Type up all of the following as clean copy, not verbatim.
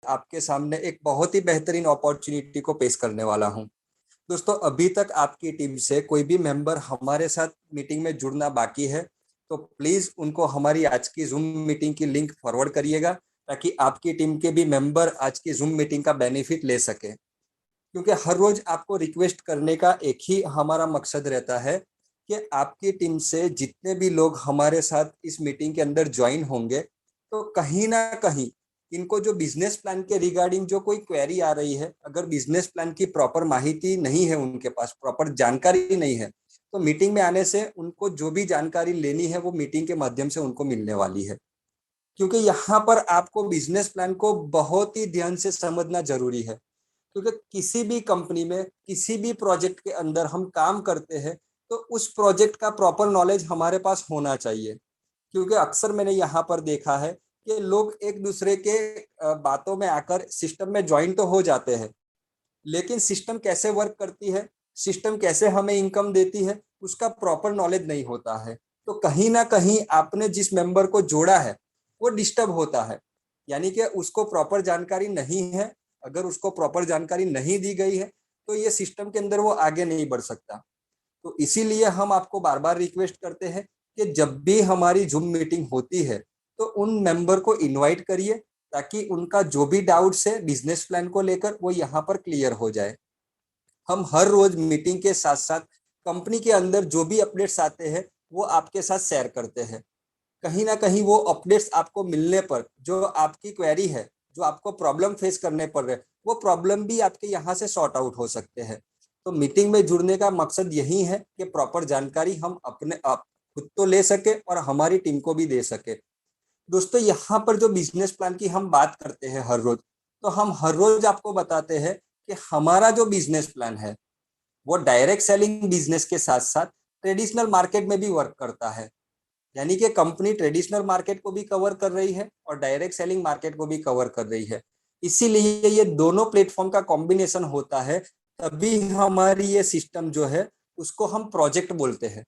आपके सामने एक बहुत ही बेहतरीन अपॉर्चुनिटी को पेश करने वाला हूं। दोस्तों, अभी तक आपकी टीम से कोई भी मेंबर हमारे साथ मीटिंग में जुड़ना बाकी है तो प्लीज उनको हमारी आज की जूम मीटिंग की लिंक फॉरवर्ड करिएगा, ताकि आपकी टीम के भी मेंबर आज की जूम मीटिंग का बेनिफिट ले सके। क्योंकि हर रोज आपको रिक्वेस्ट करने का एक ही हमारा मकसद रहता है कि आपकी टीम से जितने भी लोग हमारे साथ इस मीटिंग के अंदर ज्वाइन होंगे, तो कहीं ना कहीं इनको जो बिजनेस प्लान के रिगार्डिंग जो कोई क्वेरी आ रही है, अगर बिजनेस प्लान की प्रॉपर माहिती नहीं है, उनके पास प्रॉपर जानकारी नहीं है, तो मीटिंग में आने से उनको जो भी जानकारी लेनी है वो मीटिंग के माध्यम से उनको मिलने वाली है। क्योंकि यहाँ पर आपको बिजनेस प्लान को बहुत ही ध्यान से समझना जरूरी है। क्योंकि किसी भी कंपनी में किसी भी प्रोजेक्ट के अंदर हम काम करते हैं तो उस प्रोजेक्ट का प्रॉपर नॉलेज हमारे पास होना चाहिए। क्योंकि अक्सर मैंने यहाँ पर देखा है कि लोग एक दूसरे के बातों में आकर सिस्टम में ज्वाइन तो हो जाते हैं, लेकिन सिस्टम कैसे वर्क करती है, सिस्टम कैसे हमें इनकम देती है, उसका प्रॉपर नॉलेज नहीं होता है। तो कहीं ना कहीं आपने जिस मेंबर को जोड़ा है वो डिस्टर्ब होता है, यानी कि उसको प्रॉपर जानकारी नहीं है। अगर उसको प्रॉपर जानकारी नहीं दी गई है तो ये सिस्टम के अंदर वो आगे नहीं बढ़ सकता। तो इसीलिए हम आपको बार बार रिक्वेस्ट करते हैं कि जब भी हमारी जूम मीटिंग होती है तो उन मेंबर को इनवाइट करिए, ताकि उनका जो भी डाउट्स है बिजनेस प्लान को लेकर वो यहाँ पर क्लियर हो जाए। हम हर रोज मीटिंग के साथ साथ कंपनी के अंदर जो भी अपडेट्स आते हैं वो आपके साथ शेयर करते हैं। कहीं ना कहीं वो अपडेट्स आपको मिलने पर जो आपकी क्वेरी है, जो आपको प्रॉब्लम फेस करने पड़ रहे, वो प्रॉब्लम भी आपके यहाँ से सॉर्ट आउट हो सकते हैं। तो मीटिंग में जुड़ने का मकसद यही है कि प्रॉपर जानकारी हम अपने आप खुद तो ले सके और हमारी टीम को भी दे सके। दोस्तों, यहाँ पर जो बिजनेस प्लान की हम बात करते हैं हर रोज, तो हम हर रोज आपको बताते हैं कि हमारा जो बिजनेस प्लान है वो डायरेक्ट सेलिंग बिजनेस के साथ साथ ट्रेडिशनल मार्केट में भी वर्क करता है। यानी कि कंपनी ट्रेडिशनल मार्केट को भी कवर कर रही है और डायरेक्ट सेलिंग मार्केट को भी कवर कर रही है। इसीलिए ये दोनों प्लेटफॉर्म का कॉम्बिनेशन होता है, तभी हमारी ये सिस्टम जो है उसको हम प्रोजेक्ट बोलते हैं।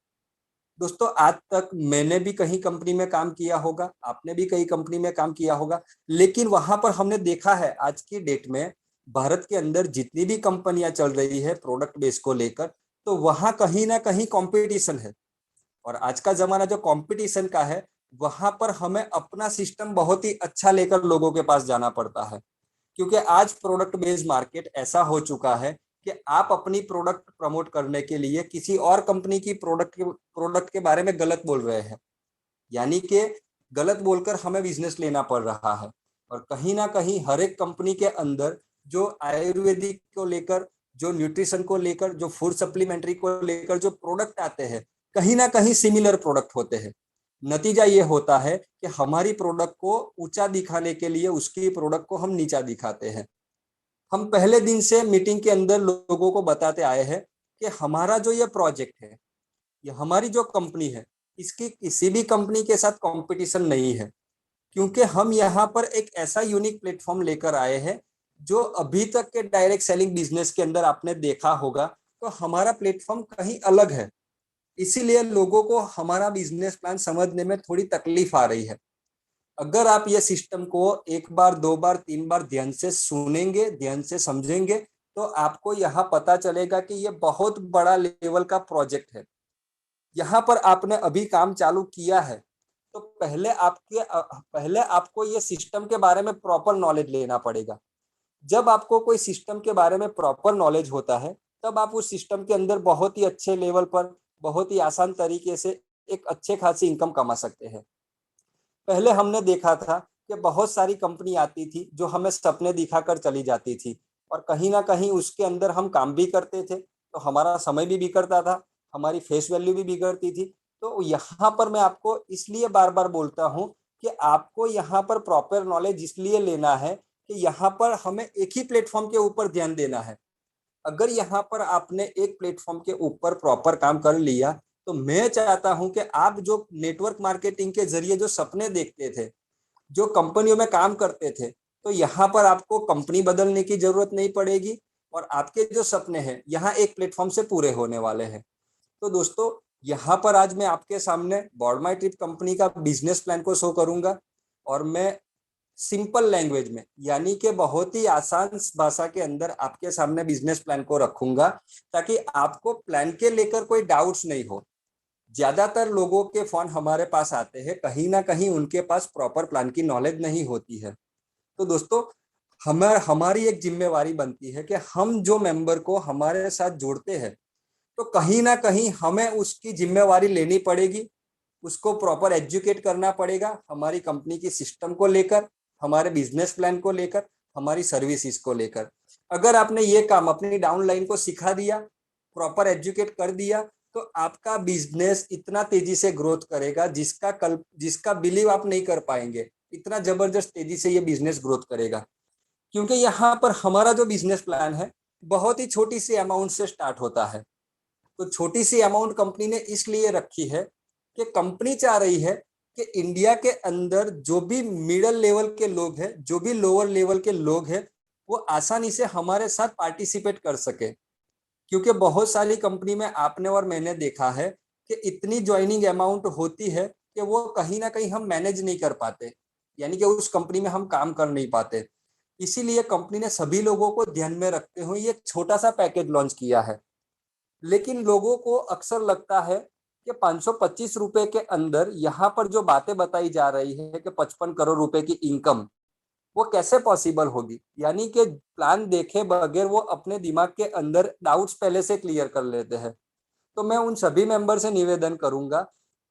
दोस्तों, आज तक मैंने भी कहीं कंपनी में काम किया होगा, आपने भी कई कंपनी में काम किया होगा, लेकिन वहां पर हमने देखा है आज की डेट में भारत के अंदर जितनी भी कंपनियां चल रही है प्रोडक्ट बेस को लेकर, तो वहां कहीं ना कहीं कंपटीशन है। और आज का जमाना जो कंपटीशन का है, वहां पर हमें अपना सिस्टम बहुत ही अच्छा लेकर लोगों के पास जाना पड़ता है। क्योंकि आज प्रोडक्ट बेस्ड मार्केट ऐसा हो चुका है कि आप अपनी प्रोडक्ट प्रमोट करने के लिए किसी और कंपनी की प्रोडक्ट के बारे में गलत बोल रहे हैं, यानी कि गलत बोलकर हमें बिजनेस लेना पड़ रहा है। और कहीं ना कहीं हर एक कंपनी के अंदर जो आयुर्वेदिक को लेकर, जो न्यूट्रिशन को लेकर, जो फूड सप्लीमेंट्री को लेकर जो प्रोडक्ट आते हैं, कहीं ना कहीं सिमिलर प्रोडक्ट होते हैं। नतीजा ये होता है कि हमारी प्रोडक्ट को ऊंचा दिखाने के लिए उसकी प्रोडक्ट को हम नीचा दिखाते हैं। हम पहले दिन से मीटिंग के अंदर लोगों को बताते आए हैं कि हमारा जो ये प्रोजेक्ट है, ये हमारी जो कंपनी है, इसकी किसी भी कंपनी के साथ कंपटीशन नहीं है। क्योंकि हम यहाँ पर एक ऐसा यूनिक प्लेटफॉर्म लेकर आए हैं जो अभी तक के डायरेक्ट सेलिंग बिजनेस के अंदर आपने देखा होगा, तो हमारा प्लेटफॉर्म कहीं अलग है। इसीलिए लोगों को हमारा बिजनेस प्लान समझने में थोड़ी तकलीफ आ रही है। अगर आप ये सिस्टम को एक बार, दो बार, तीन बार ध्यान से सुनेंगे, ध्यान से समझेंगे, तो आपको यहाँ पता चलेगा कि ये बहुत बड़ा लेवल का प्रोजेक्ट है। यहाँ पर आपने अभी काम चालू किया है, तो पहले आपको ये सिस्टम के बारे में प्रॉपर नॉलेज लेना पड़ेगा। जब आपको कोई सिस्टम के बारे में प्रॉपर नॉलेज होता है, तब आप उस सिस्टम के अंदर बहुत ही अच्छे लेवल पर, बहुत ही आसान तरीके से एक अच्छे खासी इनकम कमा सकते हैं। पहले हमने देखा था कि बहुत सारी कंपनी आती थी जो हमें सपने दिखाकर चली जाती थी, और कहीं ना कहीं उसके अंदर हम काम भी करते थे तो हमारा समय भी बिगड़ता था, हमारी फेस वैल्यू भी बिगड़ती थी। तो यहाँ पर मैं आपको इसलिए बार बार बोलता हूँ कि आपको यहाँ पर प्रॉपर नॉलेज इसलिए लेना है कि यहाँ पर हमें एक ही प्लेटफॉर्म के ऊपर ध्यान देना है। अगर यहाँ पर आपने एक प्लेटफॉर्म के ऊपर प्रॉपर काम कर लिया, तो मैं चाहता हूं कि आप जो नेटवर्क मार्केटिंग के जरिए जो सपने देखते थे, जो कंपनियों में काम करते थे, तो यहाँ पर आपको कंपनी बदलने की जरूरत नहीं पड़ेगी और आपके जो सपने हैं यहाँ एक प्लेटफॉर्म से पूरे होने वाले हैं। तो दोस्तों, यहाँ पर आज मैं आपके सामने बोर्ड माई ट्रिप कंपनी का बिजनेस प्लान को शो करूंगा, और मैं सिंपल लैंग्वेज में, यानी कि बहुत ही आसान भाषा के अंदर आपके सामने बिजनेस प्लान को रखूंगा, ताकि आपको प्लान के लेकर कोई डाउट्स नहीं हो। ज्यादातर लोगों के फोन हमारे पास आते हैं, कहीं ना कहीं उनके पास प्रॉपर प्लान की नॉलेज नहीं होती है। तो दोस्तों, हमारी एक जिम्मेवारी बनती है कि हम जो मेंबर को हमारे साथ जोड़ते हैं, तो कहीं ना कहीं हमें उसकी जिम्मेवारी लेनी पड़ेगी, उसको प्रॉपर एजुकेट करना पड़ेगा हमारी कंपनी की सिस्टम को लेकर, हमारे बिजनेस प्लान को लेकर, हमारी सर्विसेज को लेकर। अगर आपने ये काम अपनी डाउनलाइन को सिखा दिया, प्रॉपर एजुकेट कर दिया, तो आपका बिजनेस इतना तेजी से ग्रोथ करेगा जिसका बिलीव आप नहीं कर पाएंगे। इतना जबरदस्त तेजी से ये बिजनेस ग्रोथ करेगा, क्योंकि यहाँ पर हमारा जो बिजनेस प्लान है बहुत ही छोटी सी अमाउंट से स्टार्ट होता है। तो छोटी सी अमाउंट कंपनी ने इसलिए रखी है कि कंपनी चाह रही है कि इंडिया के अंदर जो भी मिडिल लेवल के लोग हैं, जो भी लोअर लेवल के लोग हैं, वो आसानी से हमारे साथ पार्टिसिपेट कर सके। क्योंकि बहुत सारी कंपनी में आपने और मैंने देखा है कि इतनी ज्वाइनिंग अमाउंट होती है कि वो कहीं ना कहीं हम मैनेज नहीं कर पाते, यानी कि उस कंपनी में हम काम कर नहीं पाते। इसीलिए कंपनी ने सभी लोगों को ध्यान में रखते हुए ये छोटा सा पैकेज लॉन्च किया है। लेकिन लोगों को अक्सर लगता है कि 525 रुपए के अंदर यहाँ पर जो बातें बताई जा रही है कि 55 करोड़ रुपए की इनकम, वो कैसे पॉसिबल होगी। यानी कि प्लान देखे बगैर वो अपने दिमाग के अंदर डाउट्स पहले से क्लियर कर लेते हैं। तो मैं उन सभी मेंबर से निवेदन करूंगा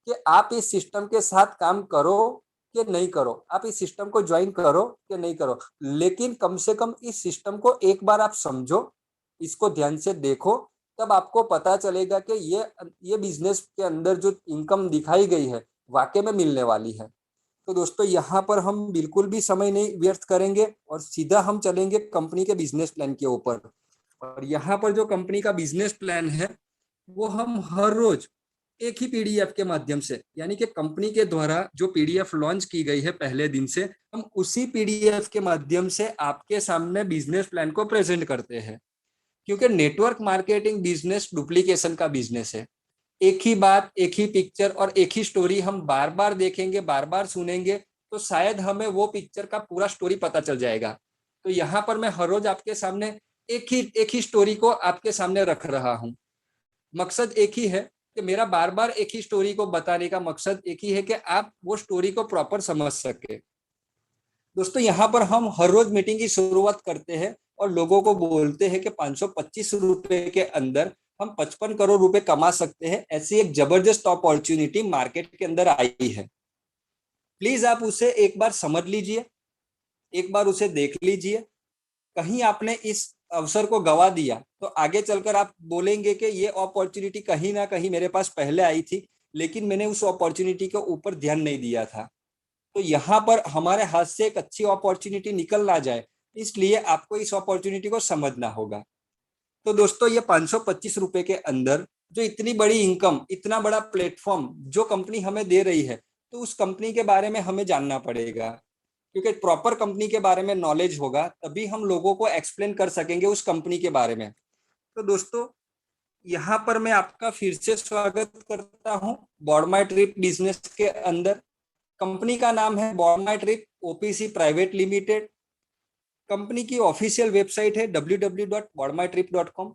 कि आप इस सिस्टम के साथ काम करो कि नहीं करो, आप इस सिस्टम को ज्वाइन करो कि नहीं करो, लेकिन कम से कम इस सिस्टम को एक बार आप समझो, इसको ध्यान से देखो, तब आपको पता चलेगा कि ये बिजनेस के अंदर जो इनकम दिखाई गई है वाकई में मिलने वाली है। तो दोस्तों, यहाँ पर हम बिल्कुल भी समय नहीं व्यर्थ करेंगे और सीधा हम चलेंगे कंपनी के बिजनेस प्लान के ऊपर। और यहाँ पर जो कंपनी का बिजनेस प्लान है वो हम हर रोज एक ही पीडीएफ के माध्यम से, यानी कि कंपनी के द्वारा जो पीडीएफ लॉन्च की गई है पहले दिन से, हम उसी पीडीएफ के माध्यम से आपके सामने बिजनेस प्लान को प्रेजेंट करते हैं। क्योंकि नेटवर्क मार्केटिंग बिजनेस डुप्लीकेशन का बिजनेस है। एक ही बात, एक ही पिक्चर और एक ही स्टोरी हम बार बार देखेंगे, बार बार सुनेंगे, तो शायद हमें वो पिक्चर का पूरा स्टोरी पता चल जाएगा। तो यहाँ पर मैं हर रोज आपके सामने एक ही स्टोरी को आपके सामने रख रहा हूँ। मकसद एक ही है कि मेरा बार बार एक ही स्टोरी को बताने का मकसद एक ही है कि आप वो स्टोरी को प्रॉपर समझ सके। दोस्तों, यहाँ पर हम हर रोज मीटिंग की शुरुआत करते हैं और लोगों को बोलते हैं कि 525 रुपए के अंदर हम 55 करोड़ रुपए कमा सकते हैं। ऐसी एक जबरदस्त अपॉर्चुनिटी मार्केट के अंदर आई है। प्लीज आप उसे एक बार समझ लीजिए, एक बार उसे देख लीजिए। कहीं आपने इस अवसर को गवा दिया तो आगे चलकर आप बोलेंगे कि ये अपॉर्चुनिटी कहीं ना कहीं मेरे पास पहले आई थी, लेकिन मैंने उस अपॉर्चुनिटी के ऊपर ध्यान नहीं दिया था। तो यहाँ पर हमारे हाथ से एक अच्छी अपॉर्चुनिटी निकल ना जाए, इसलिए आपको इस अपॉर्चुनिटी को समझना होगा। तो दोस्तों, ये 525 रुपए के अंदर जो इतनी बड़ी इनकम, इतना बड़ा प्लेटफॉर्म जो कंपनी हमें दे रही है, तो उस कंपनी के बारे में हमें जानना पड़ेगा। क्योंकि प्रॉपर कंपनी के बारे में नॉलेज होगा तभी हम लोगों को एक्सप्लेन कर सकेंगे उस कंपनी के बारे में। तो दोस्तों, यहाँ पर मैं आपका फिर से स्वागत करता हूँ बॉर्डमाई ट्रिप बिजनेस के अंदर। कंपनी का नाम है board my trip OPC private limited. Company की ऑफिशियल वेबसाइट है www.boardmytrip.com।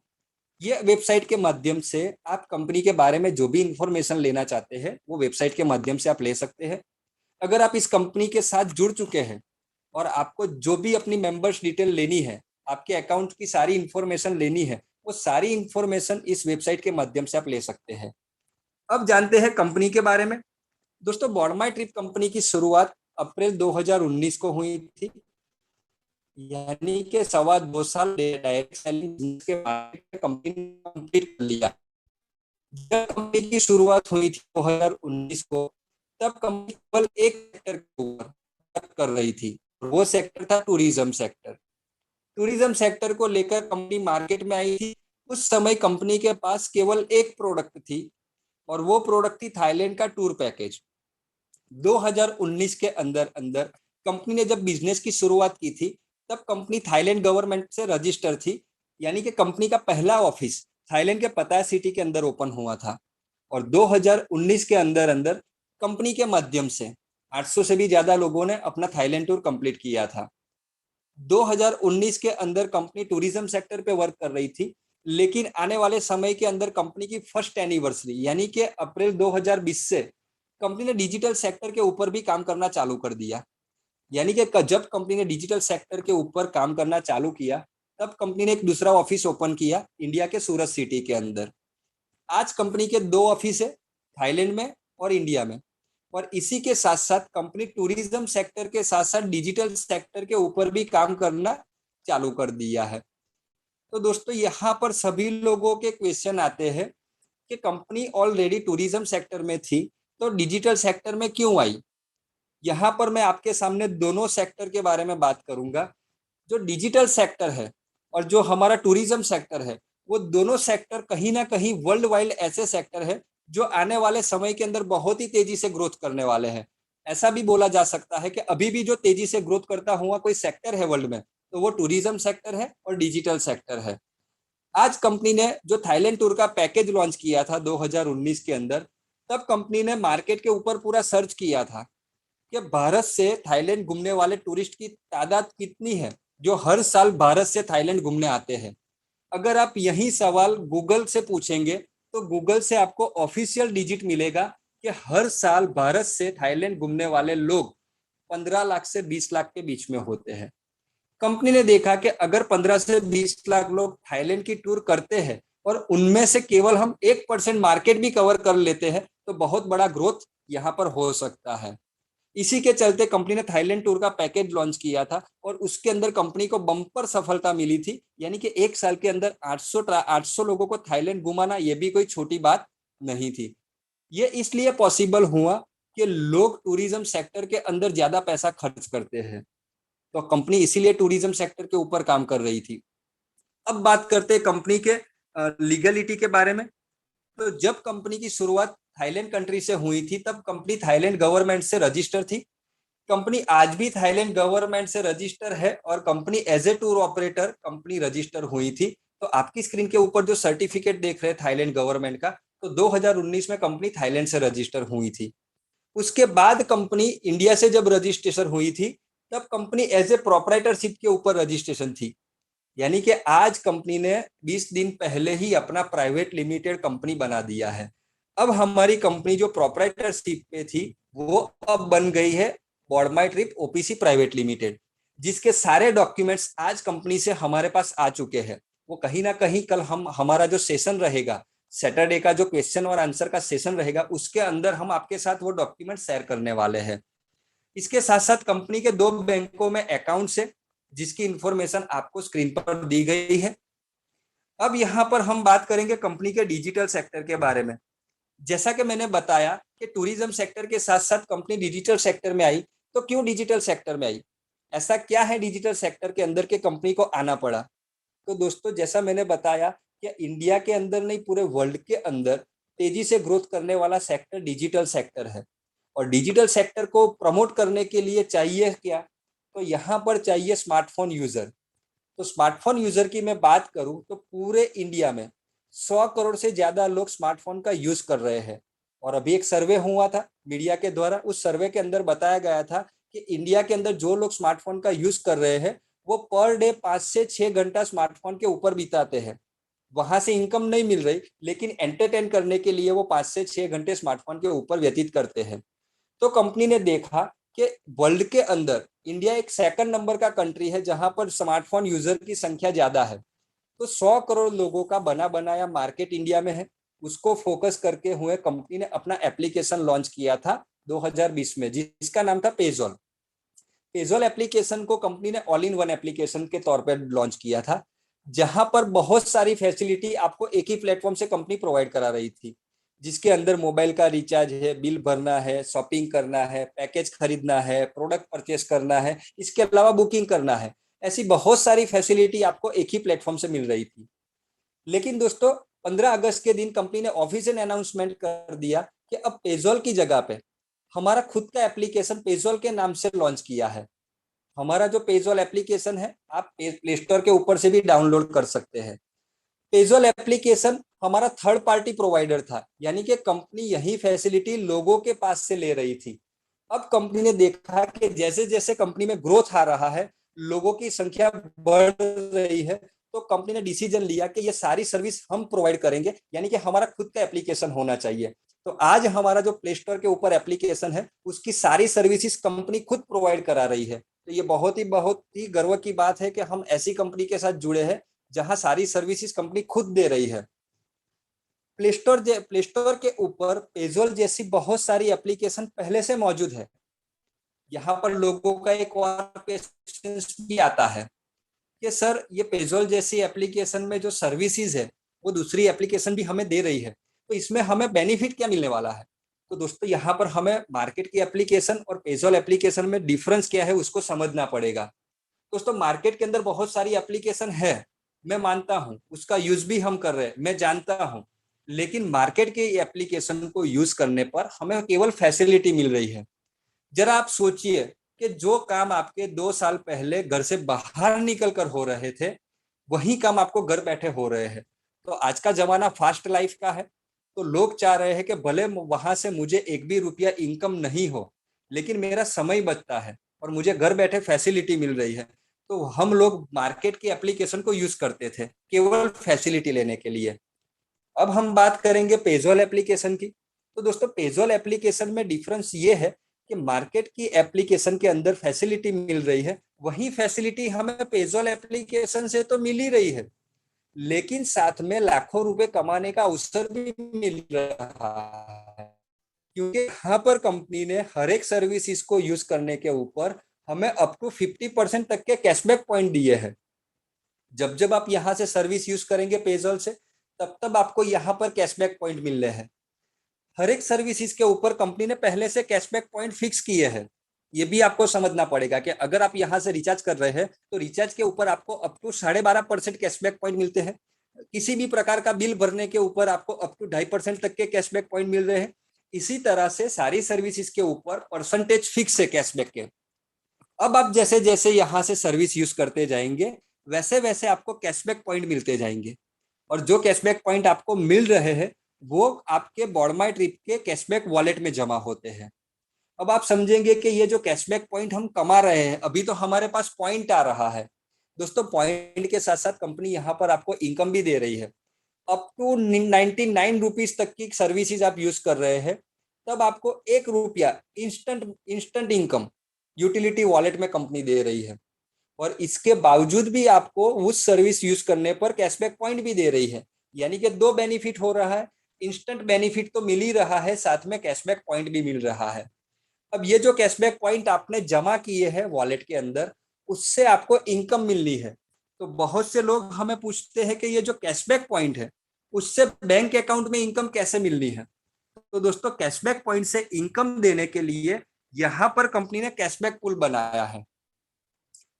ये वेबसाइट के माध्यम से आप कंपनी के बारे में जो भी इंफॉर्मेशन लेना चाहते हैं वो वेबसाइट के माध्यम से आप ले सकते हैं। अगर आप इस कंपनी के साथ जुड़ चुके हैं और आपको जो भी अपनी मेंबर्स डिटेल लेनी है, आपके अकाउंट की सारी इंफॉर्मेशन लेनी है, वो सारी इंफॉर्मेशन इस वेबसाइट के माध्यम से आप ले सकते हैं। अब जानते हैं कंपनी के बारे में। दोस्तों, बॉर्डमाई ट्रिप कंपनी की शुरुआत अप्रैल 2019 को हुई थी, यानी कि 2.25 साल डायरेक्ट सेलिंग के बाद कंपनी ने कंप्लीट कर लिया। जब कंपनी की शुरुआत हुई थी 2019 को, तब कंपनी केवल एक सेक्टर के ऊपर कर रही थी, वो सेक्टर था टूरिज्म सेक्टर। टूरिज्म सेक्टर को लेकर कंपनी मार्केट में आई थी। उस समय कंपनी के पास केवल एक प्रोडक्ट थी और वो प्रोडक्ट थी थाईलैंड का टूर पैकेज। 2019 के अंदर अंदर कंपनी ने जब बिजनेस की शुरुआत की थी, तब कंपनी थाईलैंड गवर्नमेंट से रजिस्टर थी, यानी कि कंपनी का पहला ऑफिस थाईलैंड के पताया सिटी के अंदर ओपन हुआ था। और 2019 के अंदर अंदर कंपनी के माध्यम से 800 से भी ज्यादा लोगों ने अपना थाईलैंड टूर कंप्लीट किया था। 2019 के अंदर कंपनी टूरिज्म सेक्टर पे वर्क कर रही थी, लेकिन आने वाले समय के अंदर कंपनी की फर्स्ट एनिवर्सरी यानी कि अप्रैल 2020 से कंपनी ने डिजिटल सेक्टर के ऊपर भी काम करना चालू कर दिया। यानी कि जब कंपनी ने डिजिटल सेक्टर के ऊपर काम करना चालू किया, तब कंपनी ने एक दूसरा ऑफिस ओपन किया इंडिया के सूरत सिटी के अंदर। आज कंपनी के 2 ऑफिस है, थाईलैंड में और इंडिया में। और इसी के साथ साथ कंपनी टूरिज्म सेक्टर के साथ साथ डिजिटल सेक्टर के ऊपर भी काम करना चालू कर दिया है। तो दोस्तों यहाँ पर सभी लोगों के क्वेश्चन आते हैं कि कंपनी ऑलरेडी टूरिज्म सेक्टर में थी तो डिजिटल सेक्टर में क्यों आई। यहाँ पर मैं आपके सामने दोनों सेक्टर के बारे में बात करूंगा। जो डिजिटल सेक्टर है और जो हमारा टूरिज्म सेक्टर है, वो दोनों सेक्टर कहीं ना कहीं वर्ल्ड वाइड ऐसे सेक्टर है जो आने वाले समय के अंदर बहुत ही तेजी से ग्रोथ करने वाले हैं। ऐसा भी बोला जा सकता है कि अभी भी जो तेजी से ग्रोथ करता हुआ कोई सेक्टर है वर्ल्ड में, तो वो टूरिज्म सेक्टर है और डिजिटल सेक्टर है। आज कंपनी ने जो थाईलैंड टूर का पैकेज लॉन्च किया था 2019 के अंदर, तब कंपनी ने मार्केट के ऊपर पूरा सर्च किया था कि भारत से थाईलैंड घूमने वाले टूरिस्ट की तादाद कितनी है जो हर साल भारत से थाईलैंड घूमने आते हैं। अगर आप यही सवाल गूगल से पूछेंगे तो गूगल से आपको ऑफिशियल डिजिट मिलेगा कि हर साल भारत से थाईलैंड घूमने वाले लोग 15 लाख से 20 लाख के बीच में होते हैं। कंपनी ने देखा कि अगर 15 से 20 लाख लोग थाईलैंड की टूर करते हैं और उनमें से केवल हम 1% मार्केट भी कवर कर लेते हैं तो बहुत बड़ा ग्रोथ यहाँ पर हो सकता है। इसी के चलते कंपनी ने थाईलैंड टूर का पैकेज लॉन्च किया था और उसके अंदर कंपनी को बम्पर सफलता मिली थी। यानी कि एक साल के अंदर 800 लोगों को थाईलैंड घुमाना ये भी कोई छोटी बात नहीं थी। ये इसलिए पॉसिबल हुआ कि लोग टूरिज्म सेक्टर के अंदर ज्यादा पैसा खर्च करते हैं, तो कंपनी इसीलिए टूरिज्म सेक्टर के ऊपर काम कर रही थी। अब बात करते हैं कंपनी के लीगलिटी के बारे में। तो जब कंपनी की शुरुआत थाईलैंड कंट्री से हुई थी, तब कंपनी थाईलैंड गवर्नमेंट से रजिस्टर थी। कंपनी आज भी थाईलैंड गवर्नमेंट से रजिस्टर है और company as a tour operator company register हुई थी। तो आपकी स्क्रीन के ऊपर जो सर्टिफिकेट देख रहे हैं थाईलैंड गवर्नमेंट का, तो 2019 में कंपनी थाईलैंड से रजिस्टर हुई थी। उसके बाद कंपनी इंडिया से जब रजिस्ट्रेशन हुई थी, तब कंपनी एज ए प्रोपराइटरशिप के ऊपर रजिस्ट्रेशन थी। यानी कि आज कंपनी ने 20 दिन पहले ही अपना प्राइवेट लिमिटेड कंपनी बना दिया है। अब हमारी कंपनी जो प्रोपराइटरशिप पे थी वो अब बन गई है board my trip OPC private limited, जिसके सारे डॉक्यूमेंट्स आज कंपनी से हमारे पास आ चुके हैं। वो कहीं ना कहीं कल हमारा जो सेशन रहेगा, सैटरडे का जो क्वेश्चन और आंसर का सेशन रहेगा, उसके अंदर हम आपके साथ वो डॉक्यूमेंट शेयर करने वाले हैं। इसके साथ साथ कंपनी के 2 बैंकों में अकाउंट्स है, जिसकी इंफॉर्मेशन आपको स्क्रीन पर दी गई है। अब यहाँ पर हम बात करेंगे कंपनी के डिजिटल सेक्टर के बारे में। जैसा कि मैंने बताया कि टूरिज्म सेक्टर के साथ साथ कंपनी डिजिटल सेक्टर में आई। तो क्यों डिजिटल सेक्टर में आई, ऐसा क्या है डिजिटल सेक्टर के अंदर के कंपनी को आना पड़ा। तो दोस्तों जैसा मैंने बताया कि इंडिया के अंदर नहीं पूरे वर्ल्ड के अंदर तेजी से ग्रोथ करने वाला सेक्टर डिजिटल सेक्टर है। और डिजिटल सेक्टर को प्रमोट करने के लिए चाहिए क्या, तो यहाँ पर चाहिए स्मार्टफोन यूजर। तो स्मार्टफोन यूजर की मैं बात करूं तो पूरे इंडिया में 100 करोड़ से ज्यादा लोग स्मार्टफोन का यूज कर रहे हैं। और अभी एक सर्वे हुआ था मीडिया के द्वारा, उस सर्वे के अंदर बताया गया था कि इंडिया के अंदर जो लोग स्मार्टफोन का यूज कर रहे हैं वो पर डे 5 से 6 घंटा स्मार्टफोन के ऊपर बिताते हैं। वहां से इनकम नहीं मिल रही, लेकिन एंटरटेन करने के लिए वो 5 से 6 घंटे स्मार्टफोन के ऊपर व्यतीत करते हैं। तो कंपनी ने देखा कि वर्ल्ड के अंदर इंडिया एक सेकंड नंबर का कंट्री है जहां पर स्मार्टफोन यूजर की संख्या ज्यादा है। तो 100 करोड़ लोगों का बना बनाया मार्केट इंडिया में है। उसको फोकस करके हुए कंपनी ने अपना एप्लीकेशन लॉन्च किया था 2020 में, जिसका नाम था पेजॉल। पेजॉल एप्लीकेशन को कंपनी ने ऑल इन वन एप्लीकेशन के तौर पर लॉन्च किया था, जहां पर बहुत सारी फैसिलिटी आपको एक ही प्लेटफॉर्म से कंपनी प्रोवाइड करा रही थी, जिसके अंदर मोबाइल का रिचार्ज है, बिल भरना है, शॉपिंग करना है, पैकेज खरीदना है, प्रोडक्ट परचेस करना है, इसके अलावा बुकिंग करना है। ऐसी बहुत सारी फैसिलिटी आपको एक ही प्लेटफॉर्म से मिल रही थी। लेकिन दोस्तों 15 अगस्त के दिन कंपनी ने ऑफिशियल अनाउंसमेंट कर दिया कि अब पेजॉल की जगह पे हमारा खुद का एप्लीकेशन पेजॉल के नाम से लॉन्च किया है। हमारा जो पेजॉल एप्लीकेशन है आप प्ले स्टोर के ऊपर से भी डाउनलोड कर सकते हैं। पेजॉल एप्लीकेशन हमारा थर्ड पार्टी प्रोवाइडर था, यानी कि कंपनी यही फैसिलिटी लोगों के पास से ले रही थी। अब कंपनी ने देखा कि जैसे जैसे कंपनी में ग्रोथ आ रहा है, लोगों की संख्या बढ़ रही है, तो कंपनी ने डिसीजन लिया कि ये सारी सर्विस हम प्रोवाइड करेंगे, यानी कि हमारा खुद का एप्लीकेशन होना चाहिए। तो आज हमारा जो प्ले स्टोर के ऊपर एप्लीकेशन है, उसकी सारी सर्विसेज कंपनी खुद प्रोवाइड करा रही है। तो ये बहुत ही गर्व की बात है कि हम ऐसी कंपनी के साथ जुड़े हैं जहां सारी सर्विसेज कंपनी खुद दे रही है। प्ले स्टोर के ऊपर पेजोल जैसी बहुत सारी एप्लीकेशन पहले से मौजूद है। यहाँ पर लोगों का एक और क्वेश्चन भी आता है कि सर, ये पेजोल जैसी एप्लीकेशन में जो सर्विसेज है वो दूसरी एप्लीकेशन भी हमें दे रही है, तो इसमें हमें बेनिफिट क्या मिलने वाला है? तो दोस्तों, यहाँ पर हमें मार्केट की एप्लीकेशन और पेजोल एप्लीकेशन में डिफरेंस क्या है उसको समझना पड़ेगा। दोस्तों, मार्केट के अंदर बहुत सारी एप्लीकेशन है, मैं मानता हूँ, उसका यूज भी हम कर रहे हैं, मैं जानता हूँ। लेकिन मार्केट के एप्लीकेशन को यूज करने पर हमें केवल फैसिलिटी मिल रही है। जरा आप सोचिए कि जो काम आपके 2 साल पहले घर से बाहर निकल कर हो रहे थे, वही काम आपको घर बैठे हो रहे हैं। तो आज का जमाना फास्ट लाइफ का है, तो लोग चाह रहे हैं कि भले वहां से मुझे एक भी रुपया इनकम नहीं हो, लेकिन मेरा समय बचता है और मुझे घर बैठे फैसिलिटी मिल रही है। तो हम लोग मार्केट की एप्लीकेशन को यूज करते थे केवल फैसिलिटी लेने के लिए। अब हम बात करेंगे पेजोल एप्लीकेशन की। तो दोस्तों, पेजोल एप्लीकेशन में डिफरेंस ये है कि मार्केट की एप्लीकेशन के अंदर फैसिलिटी मिल रही है, वही फैसिलिटी हमें पेजोल एप्लीकेशन से तो मिल ही रही है, लेकिन साथ में लाखों रुपए कमाने का अवसर भी मिल रहा है, क्योंकि यहाँ पर कंपनी ने हर एक सर्विस को यूज करने के ऊपर हमें अप टू 50% तक के कैशबैक पॉइंट दिए हैं। जब जब आप यहाँ से सर्विस यूज करेंगे पेजोल से, तब तब आपको यहाँ पर कैशबैक पॉइंट मिल रहे हैं। हर एक सर्विसेज के ऊपर कंपनी ने पहले से कैशबैक पॉइंट फिक्स किए हैं। ये भी आपको समझना पड़ेगा कि अगर आप यहाँ से रिचार्ज कर रहे हैं, तो रिचार्ज के ऊपर आपको अप टू 12.5% कैशबैक पॉइंट मिलते हैं। किसी भी प्रकार का बिल भरने के ऊपर आपको अप टू 2.5% तक के कैशबैक पॉइंट मिल रहे हैं। इसी तरह से सारी सर्विसेज के ऊपर परसेंटेज फिक्स है कैशबैक के। अब आप जैसे जैसे यहाँ से सर्विस यूज करते जाएंगे, वैसे वैसे आपको कैशबैक पॉइंट मिलते जाएंगे, और जो कैशबैक पॉइंट आपको मिल रहे हैं वो आपके बॉडमाई ट्रिप के कैशबैक वॉलेट में जमा होते हैं। अब आप समझेंगे कि ये जो कैशबैक पॉइंट हम कमा रहे हैं, अभी तो हमारे पास पॉइंट आ रहा है। दोस्तों, पॉइंट के साथ साथ कंपनी यहाँ पर आपको इनकम भी दे रही है। अप टू 99 रुपीज तक की सर्विसेज आप यूज कर रहे हैं, तब आपको 1 रुपया instant instant income utility wallet में कंपनी दे रही है। और इसके बावजूद भी आपको उस सर्विस यूज करने पर कैशबैक पॉइंट भी दे रही है, यानी कि दो बेनिफिट हो रहा है। इंस्टेंट बेनिफिट तो मिल ही रहा है, साथ में कैशबैक पॉइंट भी मिल रहा है। अब ये जो कैशबैक पॉइंट आपने जमा किए हैं वॉलेट के अंदर, उससे आपको इनकम मिलनी है। तो बहुत से लोग हमें पूछते हैं कि ये जो कैशबैक पॉइंट है, उससे बैंक अकाउंट में इनकम कैसे मिलनी है? तो दोस्तों, कैशबैक पॉइंट से इनकम देने के लिए यहाँ पर कंपनी ने कैशबैक पूल बनाया है।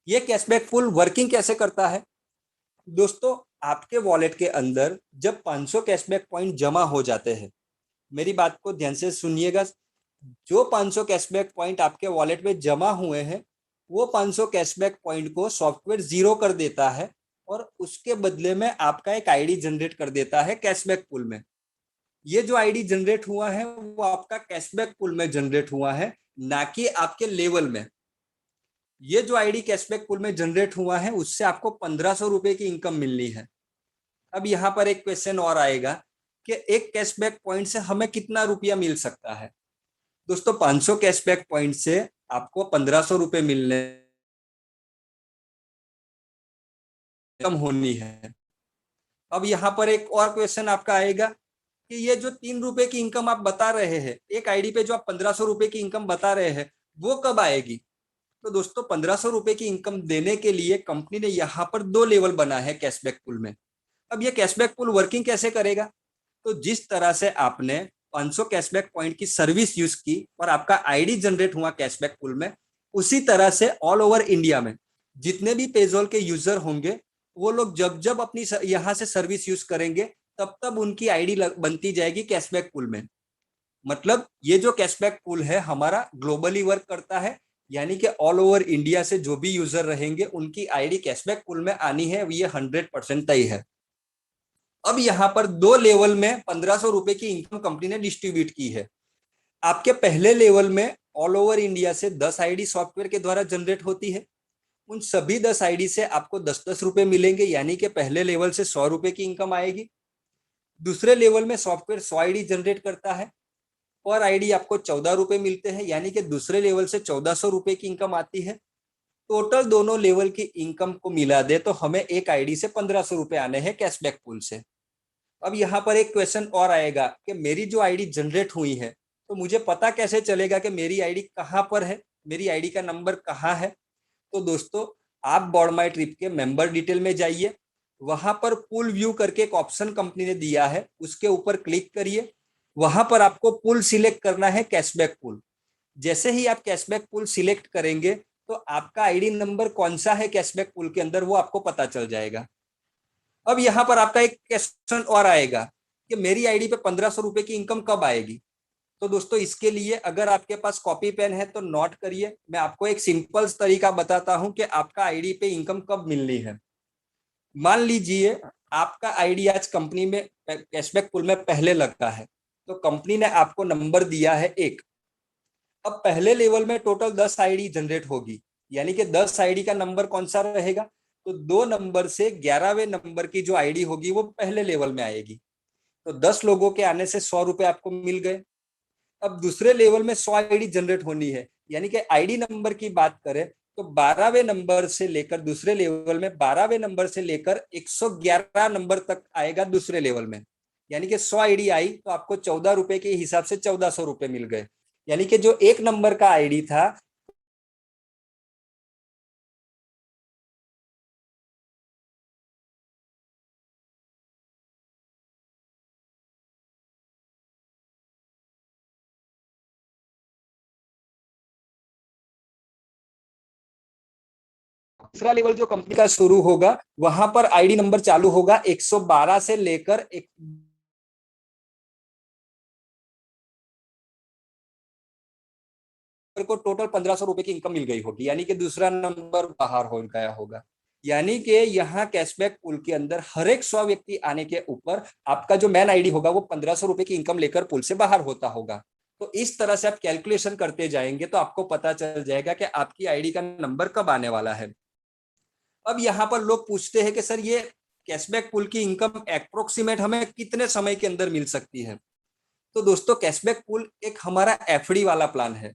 ये कैशबैक पूल वर्किंग कैसे करता है? दोस्तों, आपके वॉलेट के अंदर जब 500 कैशबैक पॉइंट जमा हो जाते हैं, मेरी बात को ध्यान से सुनिएगा। जो 500 कैशबैक पॉइंट आपके वॉलेट में जमा हुए हैं, वो 500 कैशबैक पॉइंट को सॉफ्टवेयर जीरो कर देता है और उसके बदले में आपका एक आईडी जनरेट कर देता है कैशबैक पूल में। ये जो आईडी जनरेट हुआ है वो आपका कैशबैक पूल में जनरेट हुआ है, ना कि आपके लेवल में। ये जो आईडी कैशबैक पूल में जनरेट हुआ है, उससे आपको 1500 रुपए की इनकम मिलनी है। अब यहाँ पर एक क्वेश्चन और आएगा कि एक कैशबैक पॉइंट से हमें कितना रुपया मिल सकता है? दोस्तों, 500 कैशबैक पॉइंट से आपको 1500 रुपए मिलने कम होनी है। अब यहाँ पर एक और क्वेश्चन आपका आएगा कि ये जो 3 रुपए की इनकम आप बता रहे हैं, एक आईडी पे जो आप 1500 रुपए की इनकम बता रहे हैं, वो कब आएगी? तो दोस्तों, 1500 रुपए की इनकम देने के लिए कंपनी ने यहाँ पर 2 लेवल बना है कैशबैक पूल में। अब ये कैशबैक पूल वर्किंग कैसे करेगा? तो जिस तरह से आपने 500 कैशबैक पॉइंट की सर्विस यूज की और आपका आईडी जनरेट हुआ कैशबैक पूल में, उसी तरह से ऑल ओवर इंडिया में जितने भी पेजोल के यूजर होंगे, वो लोग जब जब अपनी यहाँ से सर्विस यूज करेंगे, तब तब उनकी आईडी बनती जाएगी कैशबैक पूल में। मतलब ये जो कैशबैक पूल है हमारा ग्लोबली वर्क करता है, यानी कि ऑल ओवर इंडिया से जो भी यूजर रहेंगे उनकी आईडी कैशबैक पूल में आनी है, ये 100% तय है। अब यहाँ पर 2 लेवल में 1500 रुपए की इनकम कंपनी ने डिस्ट्रीब्यूट की है। आपके पहले लेवल में ऑल ओवर इंडिया से 10 आईडी सॉफ्टवेयर के द्वारा जनरेट होती है। उन सभी 10 आईडी से आपको 10-10 रुपए मिलेंगे, यानी कि पहले लेवल से 100 रुपए की इनकम आएगी। दूसरे लेवल में सॉफ्टवेयर 100 आईडी जनरेट करता है, पर आईडी आपको 14 रुपए मिलते हैं, यानी कि दूसरे लेवल से 1400 रुपए की इनकम आती है। टोटल दोनों लेवल की इनकम को मिला दे तो हमें एक आईडी से 1500 रुपए आने हैं कैशबैक पूल से। अब यहाँ पर एक क्वेश्चन और आएगा कि मेरी जो आईडी जनरेट हुई है तो मुझे पता कैसे चलेगा कि मेरी आईडी कहाँ पर है, मेरी आईडी का नंबर कहाँ है। तो दोस्तों, आप बॉर्ड माई ट्रिप के मेंबर डिटेल में जाइए, वहां पर पुल व्यू करके एक ऑप्शन कंपनी ने दिया है, उसके ऊपर क्लिक करिए। वहां पर आपको पुल सिलेक्ट करना है कैशबैक पुल। जैसे ही आप कैशबैक पुल सिलेक्ट करेंगे तो आपका आईडी नंबर कौन सा है कैशबैक पुल के अंदर वो आपको पता चल जाएगा। अब यहाँ पर आपका एक क्वेश्चन और आएगा कि मेरी आईडी पे 1500 रुपए की इनकम कब आएगी। तो दोस्तों, इसके लिए अगर आपके पास कॉपी पेन है तो नोट करिए। मैं आपको एक सिंपल तरीका बताता हूं कि आपका आईडी पे इनकम कब मिलनी है। मान लीजिए आपका आईडी आज कंपनी में कैशबैक पुल में पहले लगा है, तो कंपनी ने आपको नंबर दिया है 1। अब पहले लेवल में टोटल 10 आईडी जनरेट होगी, यानी कि 10 आईडी का नंबर कौन सा रहेगा, तो 2 नंबर से 11वें नंबर की जो आईडी होगी वो पहले लेवल में आएगी। तो 10 लोगों के आने से 100 रुपए आपको मिल गए। अब दूसरे लेवल में 100 आईडी जनरेट होनी है, यानी कि आईडी नंबर की बात करें तो 12वें नंबर से लेकर दूसरे लेवल में 12वें नंबर से लेकर 111 नंबर तक आएगा दूसरे लेवल में, यानी कि 100 आईडी आई तो आपको 14 रुपए के हिसाब से 1400 रुपए मिल गए। यानी कि जो 1 नंबर का आईडी था दूसरा लेवल जो कंपनी का शुरू होगा वहां पर आईडी नंबर चालू होगा 112 से लेकर को टोटल 1500 रुपए की इनकम मिल गई होगी, यानी कि दूसरा नंबर बाहर हो गया होगा। यानी कि यहाँ कैशबैक पुल के अंदर हर एक 100 व्यक्ति आने के ऊपर आपका जो मैन आईडी होगा वो 1500 रुपए की इनकम लेकर पुल से बाहर होता होगा। तो इस तरह से आप कैलकुलेशन करते जाएंगे तो आपको पता चल जाएगा कि आपकी आईडी का नंबर कब आने वाला है। अब यहाँ पर लोग पूछते हैं कि सर ये कैशबैक पुल की इनकम अप्रोक्सीमेट हमें कितने समय के अंदर मिल सकती है। तो दोस्तों, कैशबैक पुल एक हमारा एफडी वाला प्लान है,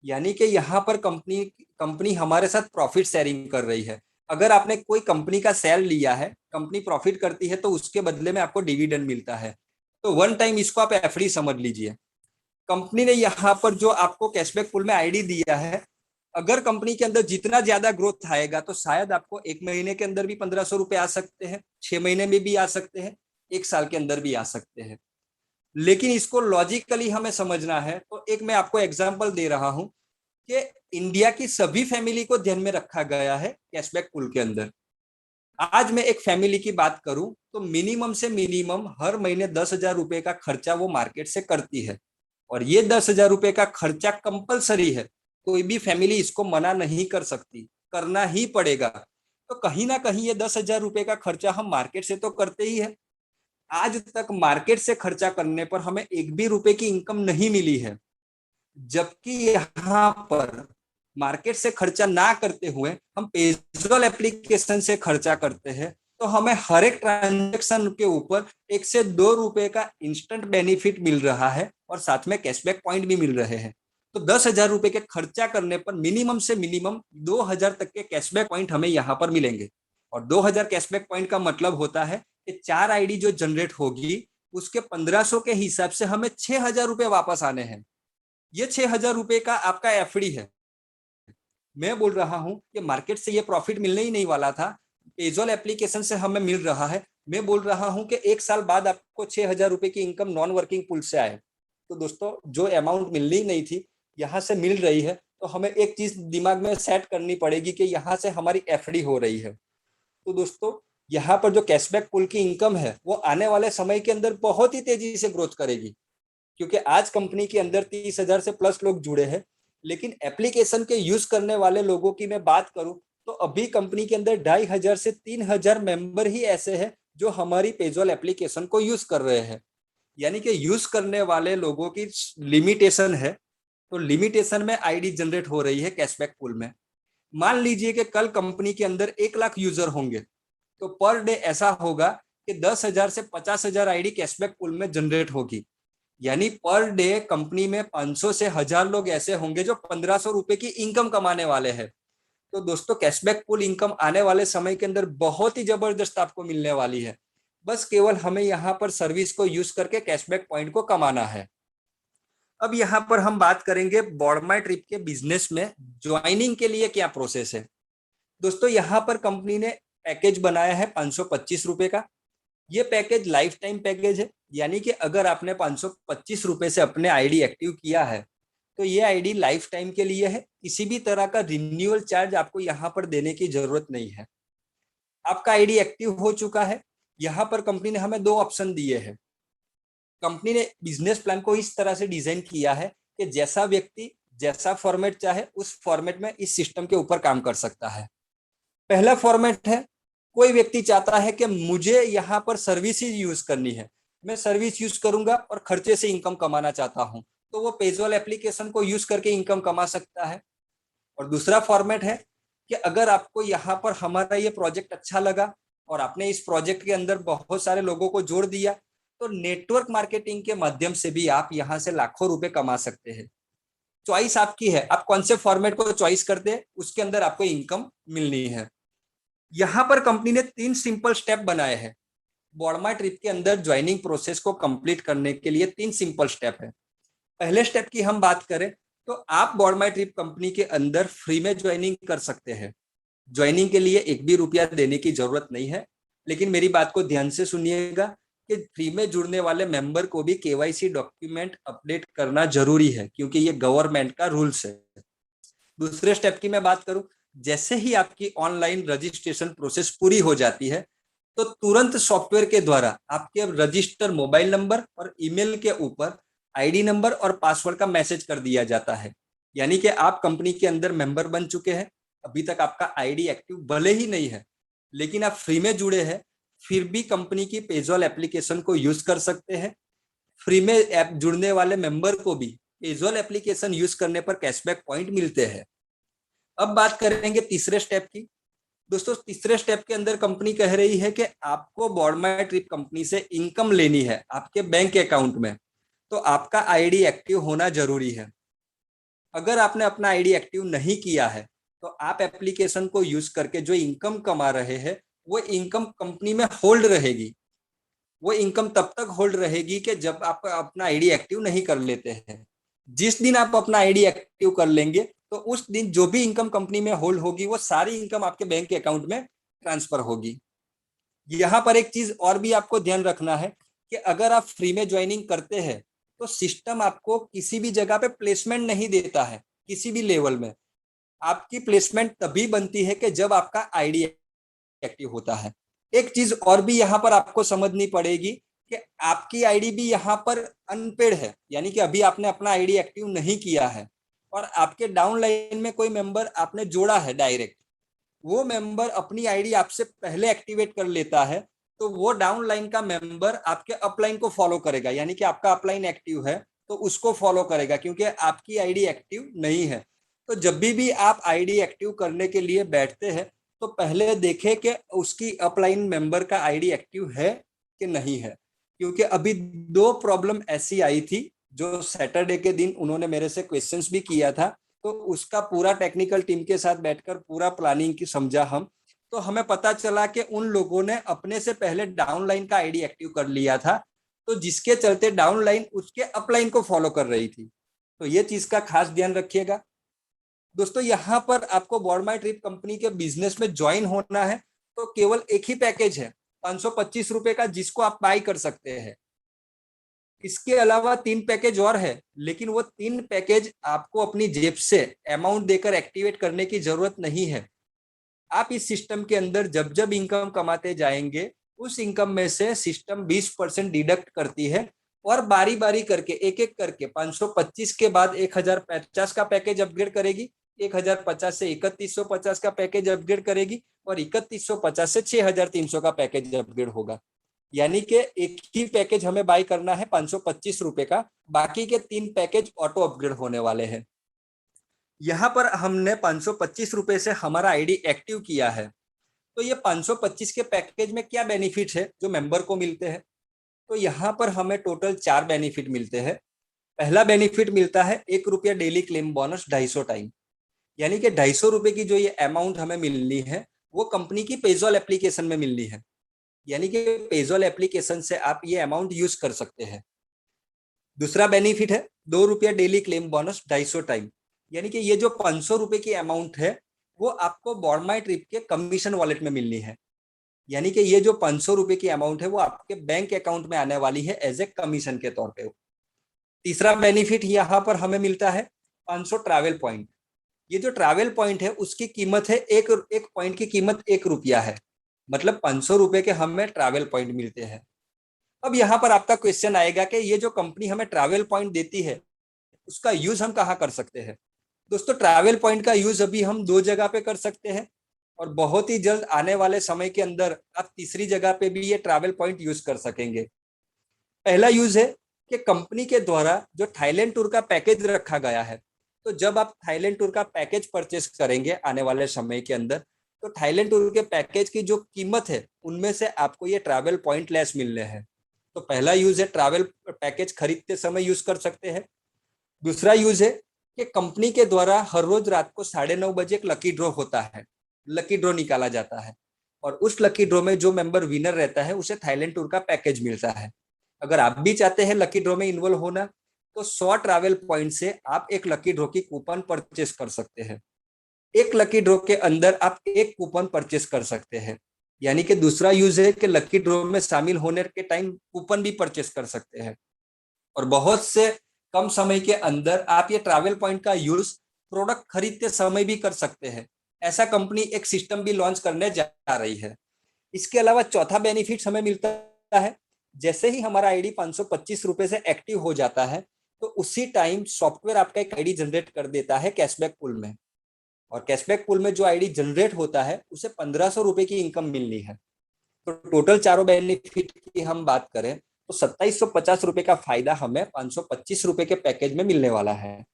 यानी कि यहाँ पर कंपनी हमारे साथ प्रॉफिट शेयरिंग कर रही है। अगर आपने कोई कंपनी का शेयर लिया है, कंपनी प्रॉफिट करती है तो उसके बदले में आपको डिविडेंड मिलता है। तो वन टाइम इसको आप एफडी समझ लीजिए। कंपनी ने यहाँ पर जो आपको कैशबैक पुल में आईडी दिया है, अगर कंपनी के अंदर जितना ज्यादा ग्रोथ आएगा तो शायद आपको 1 महीने के अंदर भी 1500 रुपए आ सकते हैं, 6 महीने में भी आ सकते हैं, 1 साल के अंदर भी आ सकते हैं। लेकिन इसको लॉजिकली हमें समझना है, तो एक मैं आपको एग्जांपल दे रहा हूं कि इंडिया की सभी फैमिली को ध्यान में रखा गया है कैशबैक पुल के अंदर। आज मैं एक फैमिली की बात करूं तो मिनिमम से मिनिमम हर महीने 10,000 रुपए का खर्चा वो मार्केट से करती है, और ये 10,000 रुपए का खर्चा कंपलसरी है। कोई भी फैमिली इसको मना नहीं कर सकती, करना ही पड़ेगा। तो कहीं ना कहीं ये 10,000 रुपए का खर्चा हम मार्केट से तो करते ही है। आज तक मार्केट से खर्चा करने पर हमें 1 भी रुपए की इनकम नहीं मिली है, जबकि यहाँ पर मार्केट से खर्चा ना करते हुए हम पेजोल एप्लीकेशन से खर्चा करते हैं, तो हमें हर एक ट्रांजेक्शन के ऊपर 1 से 2 रुपए का इंस्टेंट बेनिफिट मिल रहा है और साथ में कैशबैक पॉइंट भी मिल रहे हैं। तो 10,000 रुपए के खर्चा करने पर मिनिमम से मिनिमम 2,000 तक के कैशबैक पॉइंट हमें यहाँ पर मिलेंगे। और 2,000 कैशबैक पॉइंट का मतलब होता है कि 4 आईडी जो जनरेट होगी उसके 1500 के हिसाब से हमें 6,000 रुपए वापस आने हैं। ये 6,000 रुपए का आपका एफडी है। मैं बोल रहा हूं कि मार्केट से ये प्रॉफिट मिलने ही नहीं वाला था, पेजोल एप्लीकेशन से हमें मिल रहा है। मैं बोल रहा हूं कि 1 साल बाद आपको 6,000 रुपए की इनकम नॉन वर्किंग पुल से आए। तो दोस्तों, जो अमाउंट मिलनी नहीं थी यहाँ से मिल रही है, तो हमें एक चीज दिमाग में सेट करनी पड़ेगी कि यहाँ से हमारी एफडी हो रही है। तो दोस्तों, यहाँ पर जो कैशबैक पुल की इनकम है वो आने वाले समय के अंदर बहुत ही तेजी से ग्रोथ करेगी, क्योंकि आज कंपनी के अंदर 30,000 से प्लस लोग जुड़े हैं। लेकिन एप्लीकेशन के यूज करने वाले लोगों की मैं बात करूं तो अभी कंपनी के अंदर 2,500 से 3,000 मेंबर ही ऐसे हैं जो हमारी पेजोल एप्लीकेशन को यूज कर रहे हैं। यानी कि यूज करने वाले लोगों की लिमिटेशन है। तो लिमिटेशन में आईडी जनरेट हो रही है कैशबैक पूल में। मान लीजिए कि कल कंपनी के अंदर 1 लाख यूजर होंगे, तो पर डे ऐसा होगा कि 10,000 से 50,000 आईडी कैशबैक पूल में जनरेट होगी। यानी पर डे कंपनी में 500 से 1000 लोग ऐसे होंगे जो 1500 रुपए की इनकम कमाने वाले हैं। तो दोस्तों कैशबैक पूल इनकम आने वाले समय के अंदर बहुत ही जबरदस्त आपको मिलने वाली है। बस केवल हमें यहाँ पर सर्विस को यूज करके कैशबैक पॉइंट को कमाना है। अब यहाँ पर हम बात करेंगे बॉडमाई ट्रिप के बिजनेस में ज्वाइनिंग के लिए क्या प्रोसेस है। दोस्तों यहाँ पर कंपनी ने पैकेज बनाया है 525 रुपए का। ये पैकेज लाइफ टाइम पैकेज है, यानी कि अगर आपने 525 रुपए से अपने आईडी एक्टिव किया है तो ये आईडी लाइफ टाइम के लिए है। किसी भी तरह का रिन्यूअल चार्ज आपको यहाँ पर देने की जरूरत नहीं है। आपका आईडी एक्टिव हो चुका है। यहाँ पर कंपनी ने हमें 2 ऑप्शन दिए हैं। कंपनी ने बिजनेस प्लान को इस तरह से डिजाइन किया है कि जैसा व्यक्ति जैसा फॉर्मेट चाहे उस फॉर्मेट में इस सिस्टम के ऊपर काम कर सकता है। पहला फॉर्मेट है, कोई व्यक्ति चाहता है कि मुझे यहाँ पर सर्विसेज यूज करनी है, मैं सर्विस यूज करूंगा और खर्चे से इनकम कमाना चाहता हूं, तो वो पेजोल एप्लीकेशन को यूज करके इनकम कमा सकता है। और दूसरा फॉर्मेट है कि अगर आपको यहाँ पर हमारा ये प्रोजेक्ट अच्छा लगा और आपने इस प्रोजेक्ट के अंदर बहुत सारे लोगों को जोड़ दिया, तो नेटवर्क मार्केटिंग के माध्यम से भी आप यहाँ से लाखों रुपए कमा सकते हैं। चॉइस आपकी है, आप कौन से फॉर्मेट को चॉइस करते हैं, उसके अंदर आपको इनकम मिलनी है। यहाँ पर कंपनी ने 3 सिंपल स्टेप बनाए हैं। बॉडमाई ट्रिप के अंदर ज्वाइनिंग प्रोसेस को कंप्लीट करने के लिए 3 सिंपल स्टेप है। पहले स्टेप की हम बात करें तो आप बॉडमाई ट्रिप कंपनी के अंदर फ्री में ज्वाइनिंग कर सकते हैं। ज्वाइनिंग के लिए 1 भी रुपया देने की जरूरत नहीं है, लेकिन मेरी बात को ध्यान से सुनिएगा कि फ्री में जुड़ने वाले मेंबर को भी केवाईसी डॉक्यूमेंट अपडेट करना जरूरी है, क्योंकि ये गवर्नमेंट का रूल्स है। दूसरे स्टेप की मैं बात करूं, जैसे ही आपकी ऑनलाइन रजिस्ट्रेशन प्रोसेस पूरी हो जाती है तो तुरंत सॉफ्टवेयर के द्वारा आपके रजिस्टर मोबाइल नंबर और ईमेल के ऊपर आईडी नंबर और पासवर्ड का मैसेज कर दिया जाता है। यानी कि आप कंपनी के अंदर मेंबर बन चुके हैं। अभी तक आपका आईडी एक्टिव भले ही नहीं है, लेकिन आप फ्री में जुड़े हैं, फिर भी कंपनी की पेजोल एप्लीकेशन को यूज कर सकते हैं। फ्री में ऐप जुड़ने वाले मेंबर को भी पेजोल एप्लीकेशन यूज करने पर कैशबैक पॉइंट मिलते हैं। अब बात करेंगे तीसरे स्टेप की। दोस्तों तीसरे स्टेप के अंदर कंपनी कह रही है कि आपको बॉडमाई ट्रिप कंपनी से इनकम लेनी है आपके बैंक अकाउंट में, तो आपका आईडी एक्टिव होना जरूरी है। अगर आपने अपना आईडी एक्टिव नहीं किया है तो आप एप्लीकेशन को यूज करके जो इनकम कमा रहे हैं वो इनकम कंपनी में होल्ड रहेगी। वो इनकम तब तक होल्ड रहेगी कि जब आप अपना आईडी एक्टिव नहीं कर लेते हैं। जिस दिन आप अपना आईडी एक्टिव कर लेंगे तो उस दिन जो भी इनकम कंपनी में होल्ड होगी वो सारी इनकम आपके बैंक के अकाउंट में ट्रांसफर होगी। यहाँ पर एक चीज और भी आपको ध्यान रखना है कि अगर आप फ्री में ज्वाइनिंग करते हैं तो सिस्टम आपको किसी भी जगह पे प्लेसमेंट नहीं देता है। किसी भी लेवल में आपकी प्लेसमेंट तभी बनती है कि जब आपका आईडी एक्टिव होता है। एक चीज और भी यहाँ पर आपको समझनी पड़ेगी कि आपकी आईडी भी यहाँ पर अनपेड है, यानी कि अभी आपने अपना आईडी एक्टिव नहीं किया है और आपके डाउन लाइन में कोई मेंबर आपने जोड़ा है डायरेक्ट, वो मेंबर अपनी आईडी आपसे पहले एक्टिवेट कर लेता है तो वो डाउन लाइन का मेंबर आपके अपलाइन को फॉलो करेगा। यानी कि आपका अपलाइन एक्टिव है तो उसको फॉलो करेगा, क्योंकि आपकी आईडी एक्टिव नहीं है। तो जब भी आप आईडी एक्टिव करने के लिए बैठते हैं तो पहले देखें कि उसकी अपलाइन मेंबर का आईडी एक्टिव है कि नहीं है। क्योंकि अभी 2 प्रॉब्लम ऐसी आई थी जो सैटरडे के दिन उन्होंने मेरे से क्वेश्चंस भी किया था, तो उसका पूरा टेक्निकल टीम के साथ बैठकर पूरा प्लानिंग की समझा हम, तो हमें पता चला कि उन लोगों ने अपने से पहले डाउनलाइन का आईडी एक्टिव कर लिया था, तो जिसके चलते डाउनलाइन उसके अपलाइन को फॉलो कर रही थी। तो ये चीज का खास ध्यान रखिएगा। दोस्तों यहाँ पर आपको बॉडमाई ट्रिप कंपनी के बिजनेस में ज्वाइन होना है तो केवल एक ही पैकेज है 525 रुपए का, जिसको आप बाय कर सकते हैं। इसके अलावा 3 पैकेज और है, लेकिन वो 3 पैकेज आपको अपनी जेब से अमाउंट देकर एक्टिवेट करने की जरूरत नहीं है। आप इस सिस्टम के अंदर जब जब इनकम कमाते जाएंगे उस इनकम में से सिस्टम 20% डिडक्ट करती है और बारी बारी करके एक एक करके 525 के बाद 1050 का पैकेज अपग्रेड करेगी, 1050 से 3150 का पैकेज अपग्रेड करेगी और 3150 से 6300 का पैकेज अपग्रेड होगा। यानी कि एक ही पैकेज हमें बाय करना है 525 रुपए का, बाकी के 3 पैकेज ऑटो अपग्रेड होने वाले हैं। यहाँ पर हमने 525 रुपए से हमारा आईडी एक्टिव किया है, तो ये 525 के पैकेज में क्या बेनिफिट है जो मेंबर को मिलते हैं? तो यहाँ पर हमें टोटल 4 बेनिफिट मिलते हैं। पहला बेनिफिट मिलता है 1 रुपया डेली क्लेम बोनस 250 टाइम, यानी कि 250 रुपए की जो ये अमाउंट हमें मिलनी है वो कंपनी की पेजॉल एप्लीकेशन में मिलनी है, यानी कि पेजॉल एप्लीकेशन से आप ये अमाउंट यूज कर सकते हैं। दूसरा बेनिफिट है 2 रुपया डेली क्लेम बोनस 250 टाइम, यानी कि ये जो 500 रुपए की अमाउंट है वो आपको बॉर्डमाई ट्रिप के कमीशन वॉलेट में मिलनी है, यानी कि ये जो 500 रुपए की अमाउंट है वो आपके बैंक अकाउंट में आने वाली है एज ए कमीशन के तौर पे। तीसरा बेनिफिट यहाँ पर हमें मिलता है 500 ट्रैवल पॉइंट। ये जो ट्रैवल पॉइंट है उसकी कीमत है एक पॉइंट की कीमत 1 रुपया है, मतलब 500 रुपए के हमें ट्रैवल पॉइंट मिलते हैं। अब यहाँ पर आपका क्वेश्चन आएगा कि ये जो कंपनी हमें ट्रैवल पॉइंट देती है उसका यूज हम कहाँ कर सकते हैं? दोस्तों, ट्रैवल पॉइंट का यूज अभी हम 2 जगह पे कर सकते हैं और बहुत ही जल्द आने वाले समय के अंदर आप तीसरी जगह पे भी ये ट्रैवल पॉइंट यूज कर सकेंगे। पहला यूज है कि कंपनी के द्वारा जो थाईलैंड टूर का पैकेज रखा गया है, तो जब आप थाईलैंड टूर का पैकेज परचेस करेंगे आने वाले समय के अंदर, तो थाईलैंड टूर के पैकेज की जो कीमत है उनमें से आपको ये ट्रैवल पॉइंट लेस मिलने हैं। तो पहला यूज है ट्रैवल पैकेज खरीदते समय यूज कर सकते हैं। दूसरा यूज है कि कंपनी के द्वारा हर रोज रात को 9:30 बजे एक लकी ड्रॉ होता है, लकी ड्रॉ निकाला जाता है और उस लकी ड्रॉ में जो मेंबर विनर रहता है उसे थाईलैंड टूर का पैकेज मिलता है। अगर आप भी चाहते हैं लकी ड्रॉ में इन्वॉल्व होना, तो 100 ट्रैवल पॉइंट से आप एक लकी ड्रॉ की कूपन परचेस कर सकते हैं। एक लकी ड्रॉ के अंदर आप एक कूपन परचेस कर सकते हैं, यानी कि दूसरा यूज है कि लकी ड्रॉ में शामिल होने के टाइम कूपन भी परचेस कर सकते हैं और बहुत से कम समय के अंदर आप ये ट्रैवल पॉइंट का यूज प्रोडक्ट खरीदते समय भी कर सकते हैं। ऐसा कंपनी एक सिस्टम भी लॉन्च करने जा रही है। इसके अलावा चौथा बेनिफिट हमें मिलता है, जैसे ही हमारा आईडी 525 रुपए से एक्टिव हो जाता है तो उसी टाइम सॉफ्टवेयर आपका एक आईडी जनरेट कर देता है कैशबैक पूल में, और कैशबैक पूल में जो आईडी जनरेट होता है उसे 1500 रुपए की इनकम मिलनी है। तो टोटल चारों बेनिफिट की हम बात करें तो 2750 रुपए का फायदा हमें 525 रुपए के पैकेज में मिलने वाला है।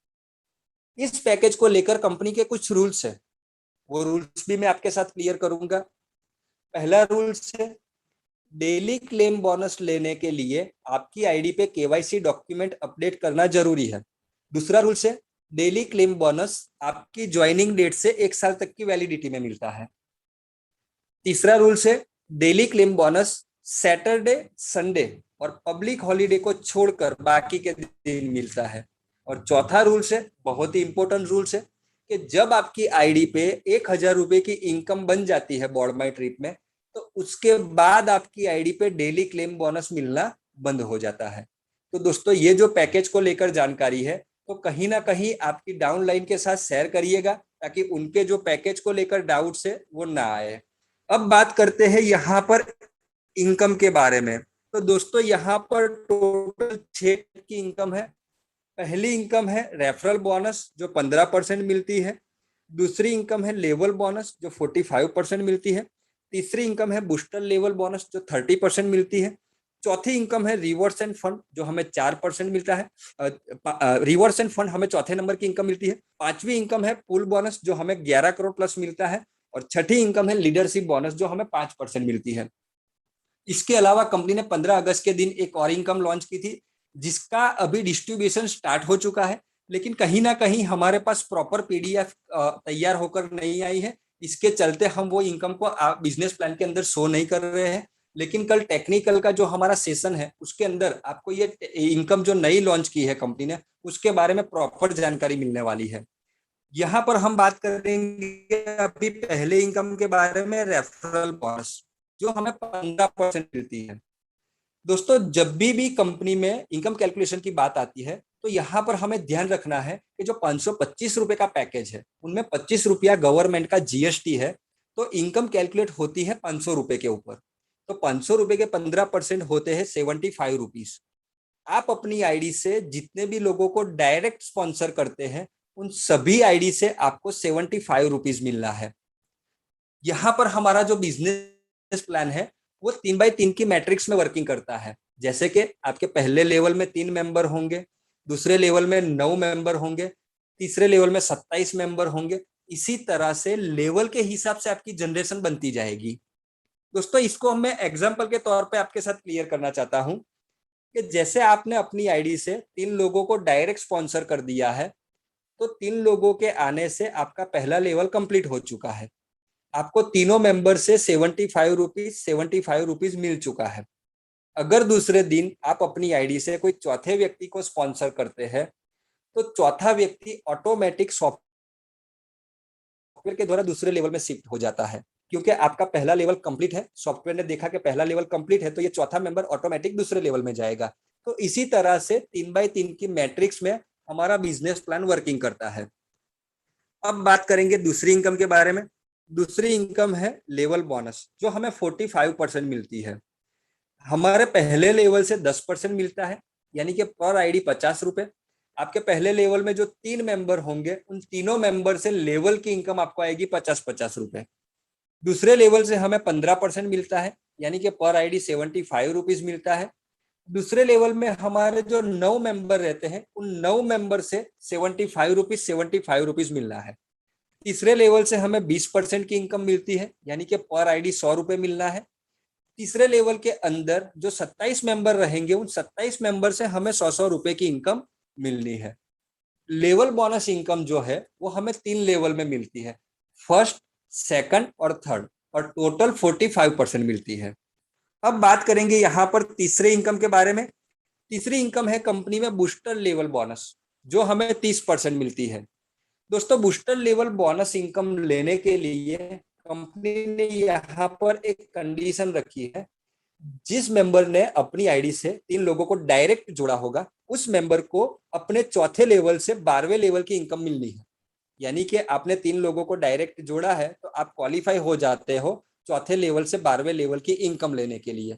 इस पैकेज को लेकर कंपनी के कुछ रूल्स है, वो रूल्स भी मैं आपके साथ क्लियर करूंगा। पहला रूल्स है, डेली क्लेम बोनस लेने के लिए आपकी आईडी पे केवाईसी डॉक्यूमेंट अपडेट करना जरूरी है। दूसरा रूल्स है, डेली क्लेम बोनस आपकी ज्वाइनिंग डेट से 1 साल तक की वैलिडिटी में मिलता है। तीसरा रूल्स है, daily claim bonus Saturday, Sunday और पब्लिक हॉलीडे को छोड़कर बाकी के दिन मिलता है। और चौथा रूल्स है, बहुत ही इंपॉर्टेंट रूल्स है, कि जब आपकी आईडी पे 1000 रुपए की इनकम बन जाती है बोर्ड माई ट्रिप में, तो उसके बाद आपकी आईडी पे डेली क्लेम बोनस मिलना बंद हो जाता है। तो दोस्तों, ये जो पैकेज को लेकर जानकारी है तो कहीं ना कहीं आपकी डाउनलाइन के साथ शेयर करिएगा, ताकि उनके जो पैकेज को लेकर डाउट्स है वो ना आए। अब बात करते हैं यहाँ पर इनकम के बारे में। तो दोस्तों, यहाँ पर टोटल 6 की इनकम है। पहली इनकम है रेफरल बोनस जो 15% मिलती है। दूसरी इनकम है लेवल बोनस जो 45% मिलती है। तीसरी इनकम है बूस्टर लेवल बोनस जो 30% मिलती है। चौथी इनकम है रिवॉर्ड्स एंड फंड जो हमें 4% मिलता है। रिवॉर्ड्स एंड फंड हमें चौथे नंबर की इनकम मिलती है। पांचवी इनकम है पुल बोनस जो हमें 11 करोड़ प्लस मिलता है। और छठी इनकम है लीडरशिप बोनस जो हमें 5% मिलती है। इसके अलावा कंपनी ने 15 अगस्त के दिन एक और इनकम लॉन्च की थी, जिसका अभी डिस्ट्रीब्यूशन स्टार्ट हो चुका है, लेकिन कहीं ना कहीं हमारे पास प्रॉपर पीडीएफ तैयार होकर नहीं आई है। इसके चलते हम वो इनकम को बिजनेस प्लान के अंदर शो नहीं कर रहे हैं। लेकिन कल टेक्निकल का जो हमारा सेशन है उसके अंदर आपको ये इनकम जो नई लॉन्च की है कंपनी ने, उसके बारे में प्रॉपर जानकारी मिलने वाली है। यहाँ पर हम बात करेंगे अभी पहले इनकम के बारे में, रेफरल बोनस जो हमें 15% मिलती है। दोस्तों, जब भी कंपनी में इनकम कैलकुलेशन की बात आती है तो यहाँ पर हमें ध्यान रखना है कि जो 525 रुपए का पैकेज है उनमें 25 रुपया गवर्नमेंट का जीएसटी है, तो इनकम कैलकुलेट होती है 500 रुपए के ऊपर। तो 500 रुपए के 15% होते हैं 75 रुपीज। आप अपनी आईडी से जितने भी लोगों को डायरेक्ट स्पॉन्सर करते हैं उन सभी आईडी से आपको 75 रुपीज मिलना है। यहाँ पर हमारा जो बिजनेस प्लान है वो 3x3 की मैट्रिक्स में वर्किंग करता है। जैसे कि आपके पहले लेवल में 3 मेंबर होंगे, दूसरे लेवल में 9 मेंबर होंगे, तीसरे लेवल में 27 मेंबर होंगे। इसी तरह से लेवल के हिसाब से आपकी जनरेशन बनती जाएगी। दोस्तों इसको मैं एग्जाम्पल के तौर पे आपके साथ क्लियर करना चाहता हूं कि जैसे आपने अपनी आईडी से 3 लोगों को डायरेक्ट स्पॉन्सर कर दिया है, तो 3 लोगों के आने से आपका पहला लेवल कंप्लीट हो चुका है। आपको तीनों मेंबर से 75 रुपीज मिल चुका है। अगर दूसरे दिन आप अपनी आईडी से कोई चौथे व्यक्ति को स्पॉन्सर करते हैं, तो चौथा व्यक्ति ऑटोमेटिक सॉफ्टवेयर के द्वारा दूसरे लेवल में शिफ्ट हो जाता है, क्योंकि आपका पहला लेवल कंप्लीट है। सॉफ्टवेयर ने देखा कि पहला लेवल कंप्लीट है, तो ये चौथा मेंबर ऑटोमेटिक दूसरे लेवल में जाएगा। तो इसी तरह से 3x3 की मैट्रिक्स में हमारा बिजनेस प्लान वर्किंग करता है। अब बात करेंगे दूसरी इनकम के बारे में। दूसरी इनकम है लेवल बोनस, जो हमें 45% मिलती है। हमारे पहले लेवल से 10% मिलता है, यानी कि पर आईडी 50 रुपए। आपके पहले लेवल में जो 3 मेंबर होंगे, उन तीनों मेंबर से लेवल की इनकम आपको आएगी 50-50 रुपए। दूसरे लेवल से हमें 15% मिलता है, यानी कि पर आईडी 75 रुपीज मिलता है। दूसरे लेवल में हमारे जो 9 मेंबर रहते हैं, उन 9 मेंबर से 75 रुपीज मिलना है। तीसरे लेवल से हमें 20% की इनकम मिलती है, यानी कि पर आईडी 100 रुपए मिलना है। तीसरे लेवल के अंदर जो 27 मेंबर रहेंगे, उन 27 मेंबर से हमें 100-100 रुपए की इनकम मिलनी है। लेवल बोनस इनकम जो है वो हमें 3 लेवल में मिलती है, फर्स्ट, सेकंड और थर्ड, और टोटल 45% मिलती है। अब बात करेंगे यहाँ पर तीसरे इनकम के बारे में। तीसरी इनकम है कंपनी में बूस्टर लेवल बोनस, जो हमें 30% मिलती है। दोस्तों बूस्टर लेवल बोनस इनकम लेने के लिए कंपनी ने यहाँ पर एक कंडीशन रखी है। जिस मेंबर ने अपनी आईडी से 3 लोगों को डायरेक्ट जोड़ा होगा, उस मेंबर को अपने चौथे लेवल से 12वें लेवल की इनकम मिलनी है। यानी कि आपने 3 लोगों को डायरेक्ट जोड़ा है, तो आप क्वालिफाई हो जाते हो चौथे लेवल से 12वें लेवल की इनकम लेने के लिए।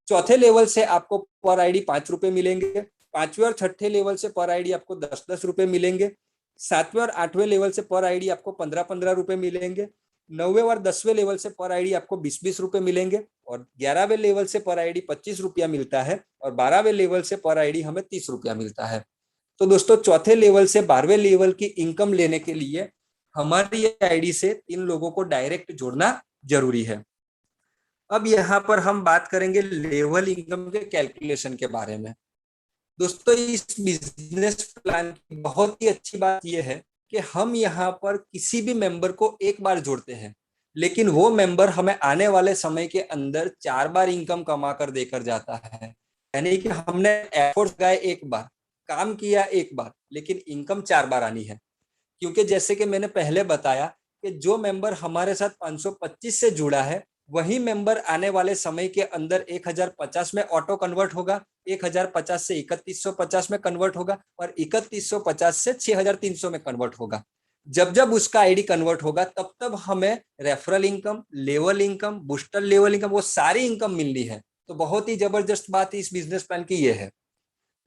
चौथे लेवल से आपको पर आईडी 5 रुपए मिलेंगे। पांचवें और छठे लेवल से पर आईडी आपको 10-10 रुपए मिलेंगे। सातवें और आठवें लेवल से पर आईडी आपको 15-15 रुपए मिलेंगे। 9वें और 10वें लेवल से पर आईडी आपको 20-20 रुपए मिलेंगे। और 11वें लेवल से पर आईडी 25 रुपया मिलता है। और 12वें लेवल से पर आईडी हमें 30 रुपया मिलता है। तो दोस्तों चौथे लेवल से 12वें लेवल की इनकम लेने के लिए हमारी आईडी से 3 लोगों को डायरेक्ट जोड़ना जरूरी है। अब यहाँ पर हम बात करेंगे लेवल इनकम के कैलकुलेशन के बारे में। दोस्तों इस बिजनेस प्लान की बहुत ही अच्छी बात यह है कि हम यहाँ पर किसी भी मेंबर को एक बार जोड़ते हैं, लेकिन वो मेंबर हमें आने वाले समय के अंदर 4 बार इनकम कमा कर देकर जाता है। यानी कि हमने एफर्ट लगाए एक बार, काम किया एक बार, लेकिन इनकम 4 बार आनी है। क्योंकि जैसे कि मैंने पहले बताया कि जो मेंबर हमारे साथ 525 से जुड़ा है, वही मेंबर आने वाले समय के अंदर 1050 में ऑटो कन्वर्ट होगा, 1050 से 3150 में कन्वर्ट होगा, और 3150 से 6300 में कन्वर्ट होगा। जब जब उसका आईडी कन्वर्ट होगा, तब तब हमें referral income, level income, booster level income, वो सारी इनकम मिलनी है। तो बहुत ही जबरदस्त बात इस बिजनेस प्लान की ये है।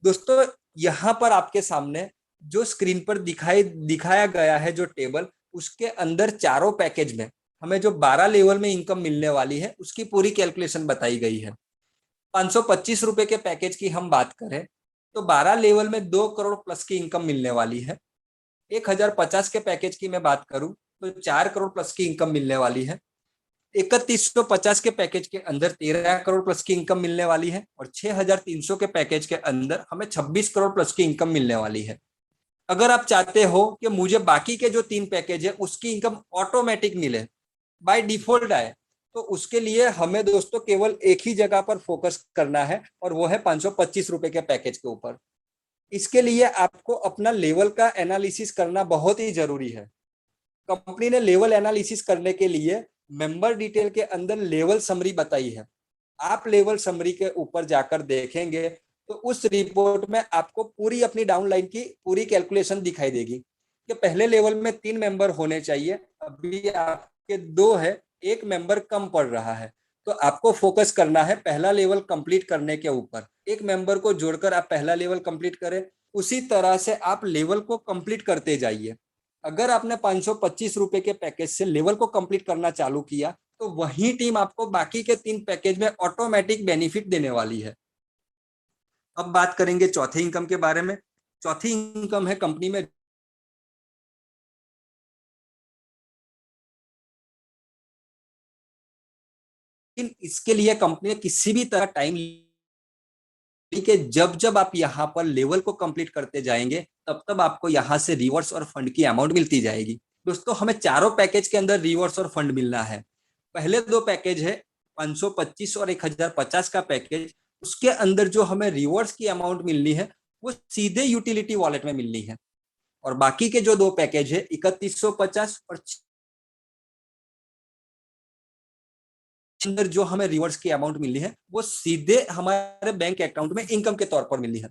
दोस्तों यहाँ पर आपके सामने जो स्क्रीन पर दिखाया गया है जो टेबल, उसके अंदर चारों पैकेज में हमें जो 12 लेवल में इनकम मिलने वाली है, उसकी पूरी कैलकुलेशन बताई गई है। 525 रुपए के पैकेज की हम बात करें तो 12 लेवल में 2 करोड़ प्लस की इनकम मिलने वाली है। 1050 के पैकेज की मैं बात करूं तो 4 करोड़ प्लस की इनकम मिलने वाली है। 3150 के पैकेज के अंदर 13 करोड़ प्लस की इनकम मिलने वाली है। और 6300 के पैकेज के अंदर हमें 26 करोड़ प्लस की इनकम मिलने वाली है। अगर आप चाहते हो कि मुझे बाकी के जो 3 पैकेज है उसकी इनकम ऑटोमेटिक मिले, बाय डिफॉल्ट आए, तो उसके लिए हमें दोस्तों केवल एक ही जगह पर फोकस करना है, और वो है 525 रुपए के पैकेज के ऊपर। इसके लिए आपको अपना लेवल का एनालिसिस करना बहुत ही जरूरी है। कंपनी ने लेवल एनालिसिस करने के लिए मेंबर डिटेल के अंदर लेवल समरी बताई है। आप लेवल समरी के ऊपर जाकर देखेंगे तो उस रिपोर्ट में आपको पूरी अपनी डाउनलाइन की पूरी कैलकुलेशन दिखाई देगी कि पहले लेवल में 3 मेंबर होने चाहिए, अभी आपके 2 है, एक मेंबर कम पड़ रहा है। तो आपको फोकस करना है पहला लेवल कंप्लीट करने के ऊपर। एक मेंबर को जोड़कर आप पहला लेवल कंप्लीट करें, उसी तरह से आप लेवल को कंप्लीट करते जाइए। अगर आपने 525 रुपए के पैकेज से लेवल को कंप्लीट करना चालू किया, तो वही टीम आपको बाकी के 3 पैकेज में ऑटोमेटिक बेनिफिट देने वाली है। अब बात करेंगे चौथे इनकम के बारे में। चौथी इनकम है कंपनी में इसके लिए कंपनी ने किसी भी तरह टाइम कि जब जब आप यहाँ पर लेवल को कंप्लीट करते जाएंगे तब तब आपको यहाँ से रिवॉर्ड्स और फंड की अमाउंट मिलती जाएगी। दोस्तों हमें चारों पैकेज के अंदर रिवॉर्ड्स और फंड मिलना है। पहले 2 पैकेज है 525 और 1050 का पैकेज, उसके अंदर जो हमें रिवॉर्ड्स की अमाउंट मिलनी है वो सीधे यूटिलिटी वॉलेट में मिलनी है। और बाकी के जो 2 पैकेज है 3150 और अंदर जो हमें रिवॉर्ड्स की अमाउंट मिलनी है वो सीधे हमारे बैंक अकाउंट में इनकम के तौर पर मिलनी है।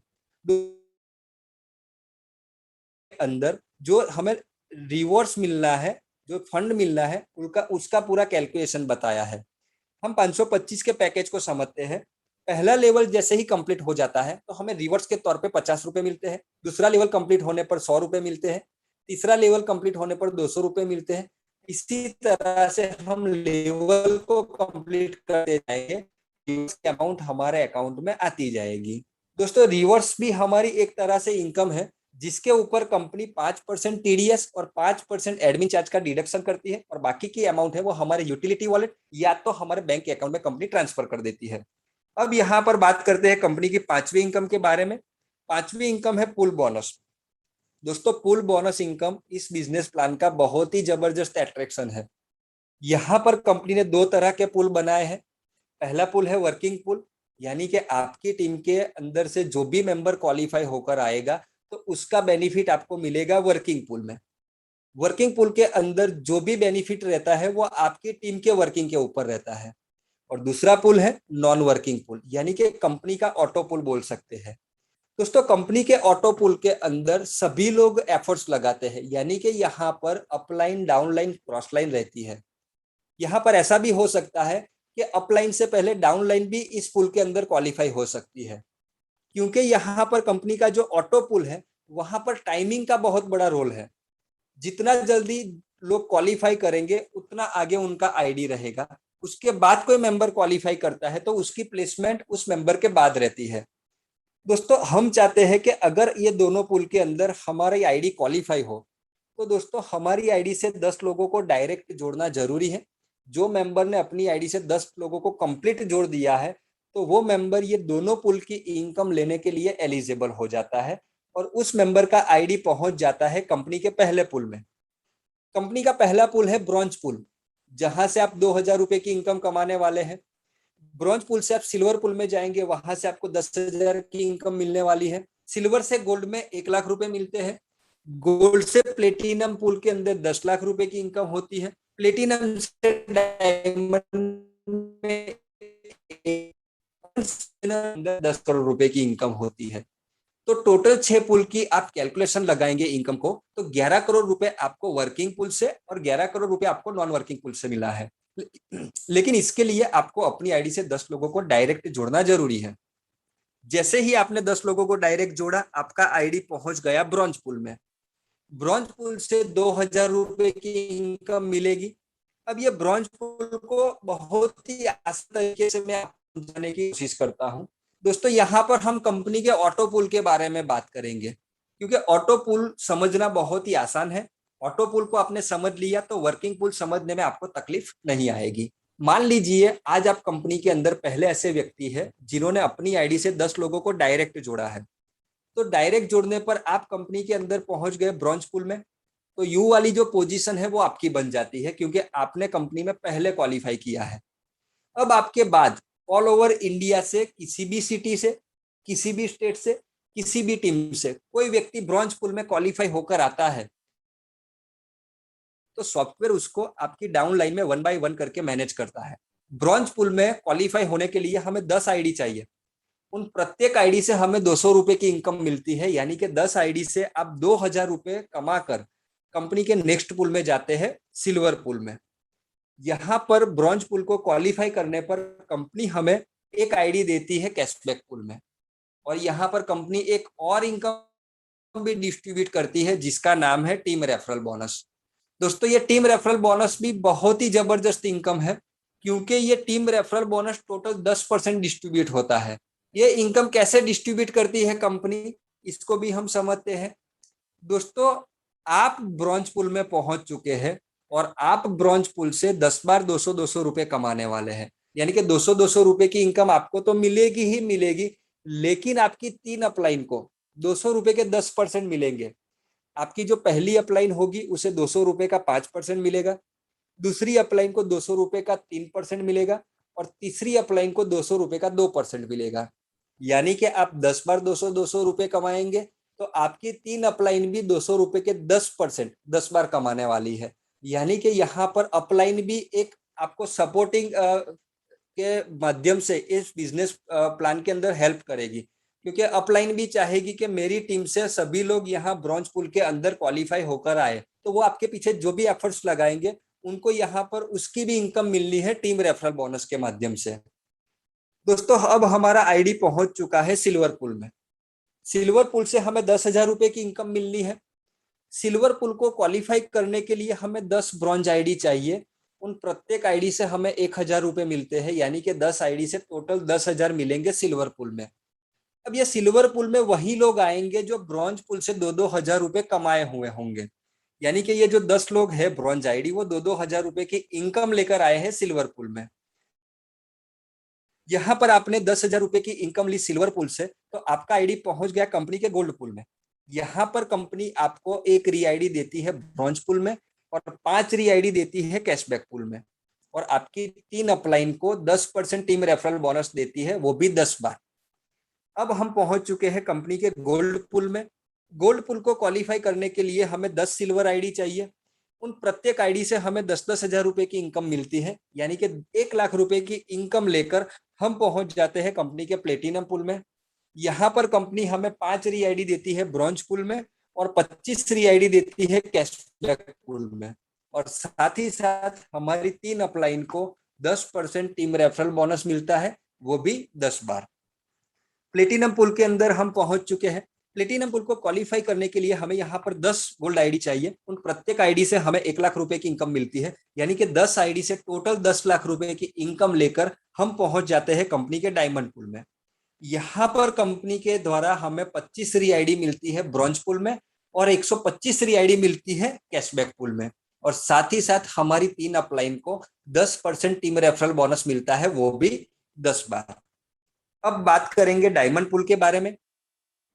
अंदर जो हमें रिवॉर्ड्स मिलना है, जो फंड मिलना है, उसका पूरा कैलकुलेशन बताया है। हम 525 के पैकेज को समझते हैं। पहला लेवल जैसे ही कंप्लीट हो जाता है तो हमें रिवॉर्ड्स के तौर पे 50 रुपए मिलते हैं। दूसरा लेवल कंप्लीट होने पर 100 रुपए मिलते हैं। तीसरा लेवल कंप्लीट होने पर 200 रुपए मिलते हैं। इसी तरह से हम लेवल को कंप्लीट करते जाएंगे, अमाउंट हमारे अकाउंट में आती जाएगी। दोस्तों रिवॉर्ड्स भी हमारी एक तरह से इनकम है जिसके ऊपर कंपनी 5% टीडीएस और 5% एडमिन चार्ज का डिडक्शन करती है और बाकी की अमाउंट है वो हमारे यूटिलिटी वॉलेट या तो हमारे बैंक के अकाउंट में कंपनी ट्रांसफर कर देती है। अब यहाँ पर बात करते हैं कंपनी की 5वीं इनकम के बारे में। 5वीं इनकम है पूल बोनस। दोस्तों पूल बोनस इनकम इस बिजनेस प्लान का बहुत ही जबरदस्त अट्रैक्शन है। यहाँ पर कंपनी ने 2 तरह के पूल बनाए हैं। पहला पूल है वर्किंग पूल, यानी कि आपकी टीम के अंदर से जो भी मेंबर क्वालिफाई होकर आएगा तो उसका बेनिफिट आपको मिलेगा वर्किंग पूल में। वर्किंग पूल के अंदर जो भी बेनिफिट रहता है वो आपकी टीम के वर्किंग के ऊपर रहता है। और दूसरा पूल है नॉन वर्किंग पूल, यानी कि कंपनी का ऑटो पूल बोल सकते हैं। दोस्तों कंपनी के ऑटो पूल के अंदर सभी लोग एफर्ट्स लगाते हैं, यानी कि यहाँ पर अपलाइन डाउनलाइन क्रॉस लाइन रहती है। यहाँ पर ऐसा भी हो सकता है कि अपलाइन से पहले डाउनलाइन भी इस पूल के अंदर क्वालिफाई हो सकती है, क्योंकि यहाँ पर कंपनी का जो ऑटो पूल है वहां पर टाइमिंग का बहुत बड़ा रोल है। जितना जल्दी लोग क्वालिफाई करेंगे उतना आगे उनका आईडी रहेगा। उसके बाद कोई मेंबर क्वालिफाई करता है तो उसकी प्लेसमेंट उस मेंबर के बाद रहती है। दोस्तों हम चाहते हैं कि अगर ये दोनों पूल के अंदर हमारी आईडी क्वालिफाई हो तो दोस्तों हमारी आईडी से 10 लोगों को डायरेक्ट जोड़ना जरूरी है। जो मेंबर ने अपनी आईडी से 10 लोगों को कंप्लीट जोड़ दिया है तो वो मेंबर ये दोनों पूल की इनकम लेने के लिए एलिजिबल हो जाता है और उस मेंबर का आईडी पहुंच जाता है कंपनी के पहले पूल में। कंपनी का पहला पूल है ब्रॉन्ज पूल, जहां से आप 2000 रुपए की इनकम कमाने वाले हैं। ब्रॉन्ज पूल से आप सिल्वर पूल में जाएंगे, वहां से आपको 10,000 की इनकम मिलने वाली है। सिल्वर से गोल्ड में 1 लाख रुपए मिलते हैं। गोल्ड से प्लेटिनम पूल के अंदर 10 लाख रुपए की इनकम होती है। प्लेटिनम से डायमंड में 10 करोड़ रुपए की इनकम होती है। तो टोटल 6 पूल की आप कैलकुलेशन लगाएंगे इनकम को तो 11 करोड़ रुपए आपको वर्किंग पूल से और 11 करोड़ रुपए आपको नॉन वर्किंग पूल से मिला है। लेकिन इसके लिए आपको अपनी आईडी से 10 लोगों को डायरेक्ट जोड़ना जरूरी है। जैसे ही आपने 10 लोगों को डायरेक्ट जोड़ा आपका आईडी पहुंच गया ब्रॉन्ज पूल में। ब्रॉन्ज पूल से 2000 रुपए की इनकम मिलेगी। अब ये ब्रॉन्ज पूल को बहुत ही आसान तरीके से मैं समझाने की कोशिश करता हूँ। दोस्तों यहाँ पर हम कंपनी के ऑटो पूल के बारे में बात करेंगे, क्योंकि ऑटो पूल समझना बहुत ही आसान है। ऑटो पूल को आपने समझ लिया तो वर्किंग पूल समझने में आपको तकलीफ नहीं आएगी। मान लीजिए आज आप कंपनी के अंदर पहले ऐसे व्यक्ति है जिन्होंने अपनी आईडी से 10 लोगों को डायरेक्ट जोड़ा है। तो डायरेक्ट जोड़ने पर आप कंपनी के अंदर पहुंच गए ब्रॉन्ज पूल में, तो यू वाली जो पोजीशन है वो आपकी बन जाती है, क्योंकि आपने कंपनी में पहले क्वालिफाई किया है। अब आपके बाद ऑल ओवर इंडिया से किसी भी सिटी से, किसी भी स्टेट से, किसी भी टीम से कोई व्यक्ति ब्रॉन्ज पूल में क्वालिफाई होकर आता है तो सॉफ्टवेयर उसको आपकी डाउन लाइन में 1 बाय 1 करके मैनेज करता है। ब्रॉन्ज पूल में क्वालिफाई होने के लिए हमें 10 आईडी चाहिए। उन प्रत्येक आईडी से हमें 200 रुपए की इनकम मिलती है, यानी कि 10 आईडी से आप 2000 रुपए कमाकर कंपनी के नेक्स्ट पूल में जाते हैं सिल्वर पूल में। यहाँ पर ब्रॉन्ज पूल को क्वालिफाई करने पर कंपनी हमें एक आईडी देती है कैशबैक पूल में, और यहाँ पर कंपनी एक और इनकम भी डिस्ट्रीब्यूट करती है जिसका नाम है टीम रेफरल बोनस। दोस्तों ये टीम रेफरल बोनस भी बहुत ही जबरदस्त इनकम है। क्योंकि ये team referral bonus total 10% distribute होता है। ये इनकम कैसे डिस्ट्रीब्यूट करती है कंपनी, इसको भी हम समझते हैं। दोस्तों, आप ब्रॉन्ज पुल में पहुंच चुके हैं और आप ब्रॉन्ज पुल से 10 बार 200-200 रुपए कमाने वाले हैं। यानी कि 200-200 रुपए की इनकम आपको तो मिलेगी ही मिलेगी, लेकिन आपकी 3 अपलाइन को 200 रुपए के 10% मिलेंगे। आपकी जो पहली अपलाइन होगी उसे 200 रुपए का 5% मिलेगा, दूसरी अपलाइन को 200 रुपए का 3% मिलेगा और तीसरी अपलाइन को 200 रुपए का 2% मिलेगा। यानी कि आप 10 बार 200-200 रुपए कमाएंगे तो आपकी 3 अपलाइन भी 200 रुपए के 10% 10 बार कमाने वाली है। यानी कि यहाँ पर अपलाइन भी एक आपको सपोर्टिंग के माध्यम से इस बिजनेस प्लान के अंदर हेल्प करेगी, क्योंकि अपलाइन भी चाहेगी कि मेरी टीम से सभी लोग यहाँ ब्रॉन्ज पुल के अंदर क्वालिफाई होकर आए, तो वो आपके पीछे जो भी एफर्ट्स लगाएंगे उनको यहाँ पर उसकी भी इनकम मिलनी है टीम रेफरल बोनस के माध्यम से। दोस्तों, अब हमारा आईडी पहुंच चुका है सिल्वर पुल में। सिल्वर पुल से हमें 10,000 रुपए की इनकम मिलनी है। सिल्वर पुल को क्वालिफाई करने के लिए हमें 10 ब्रॉन्ज आईडी चाहिए। उन प्रत्येक आईडी से हमें 1,000 रुपए मिलते हैं, यानी कि 10 आईडी से टोटल 10,000 मिलेंगे सिल्वर पुल में। अब ये सिल्वर पुल में वही लोग आएंगे जो ब्रॉन्ज पुल से 2-2 हजार रुपए कमाए हुए होंगे। यानी कि ये जो 10 लोग हैं ब्रॉन्ज आईडी, वो 2-2 हजार रुपए की इनकम लेकर आए हैं सिल्वर पुल में। यहाँ पर आपने 10,000 रुपए की इनकम ली सिल्वर पुल से, तो आपका आईडी पहुंच गया कंपनी के गोल्ड पुल में। यहाँ पर कंपनी आपको एक री आईडी देती है ब्रॉन्ज पुल में और 5 री आईडी देती है कैशबैक पुल में, और आपकी 3 अपलाइन को 10% टीम रेफरल बोनस देती है, वो भी 10 बार। अब हम पहुंच चुके हैं कंपनी के गोल्ड पुल में। गोल्ड पुल को क्वालिफाई करने के लिए हमें 10 सिल्वर आईडी चाहिए। उन प्रत्येक आईडी से हमें 10-10 हजार रुपए की इनकम मिलती है, यानी कि 1 लाख रुपए की इनकम लेकर हम पहुंच जाते हैं कंपनी के प्लेटिनम पुल में। यहाँ पर कंपनी हमें 5 री आईडी देती है ब्रॉन्ज पुल में और 25 री आईडी देती है कैशबैक पुल में, और साथ ही साथ हमारी 3 अपलाइन को 10% टीम रेफरल बोनस मिलता है, वो भी 10 बार। प्लेटिनम पुल के अंदर हम पहुंच चुके हैं। प्लेटिनम पुल को क्वालिफाई करने के लिए हमें यहाँ पर 10 गोल्ड आईडी चाहिए। उन प्रत्येक आईडी से हमें 1 लाख रुपए की इनकम मिलती है, यानी कि 10 आईडी से टोटल 10 लाख रुपए की इनकम लेकर हम पहुंच जाते हैं कंपनी के डायमंड पुल में। यहाँ पर कंपनी के द्वारा हमें 25 री आईडी मिलती है ब्रॉन्ज पुल में और 125 री आईडी मिलती है कैशबैक पुल में, और साथ ही साथ हमारी 3 अपलाइन को 10% टीम रेफरल बोनस मिलता है, वो भी 10 बार। अब बात करेंगे डायमंड पुल के बारे में।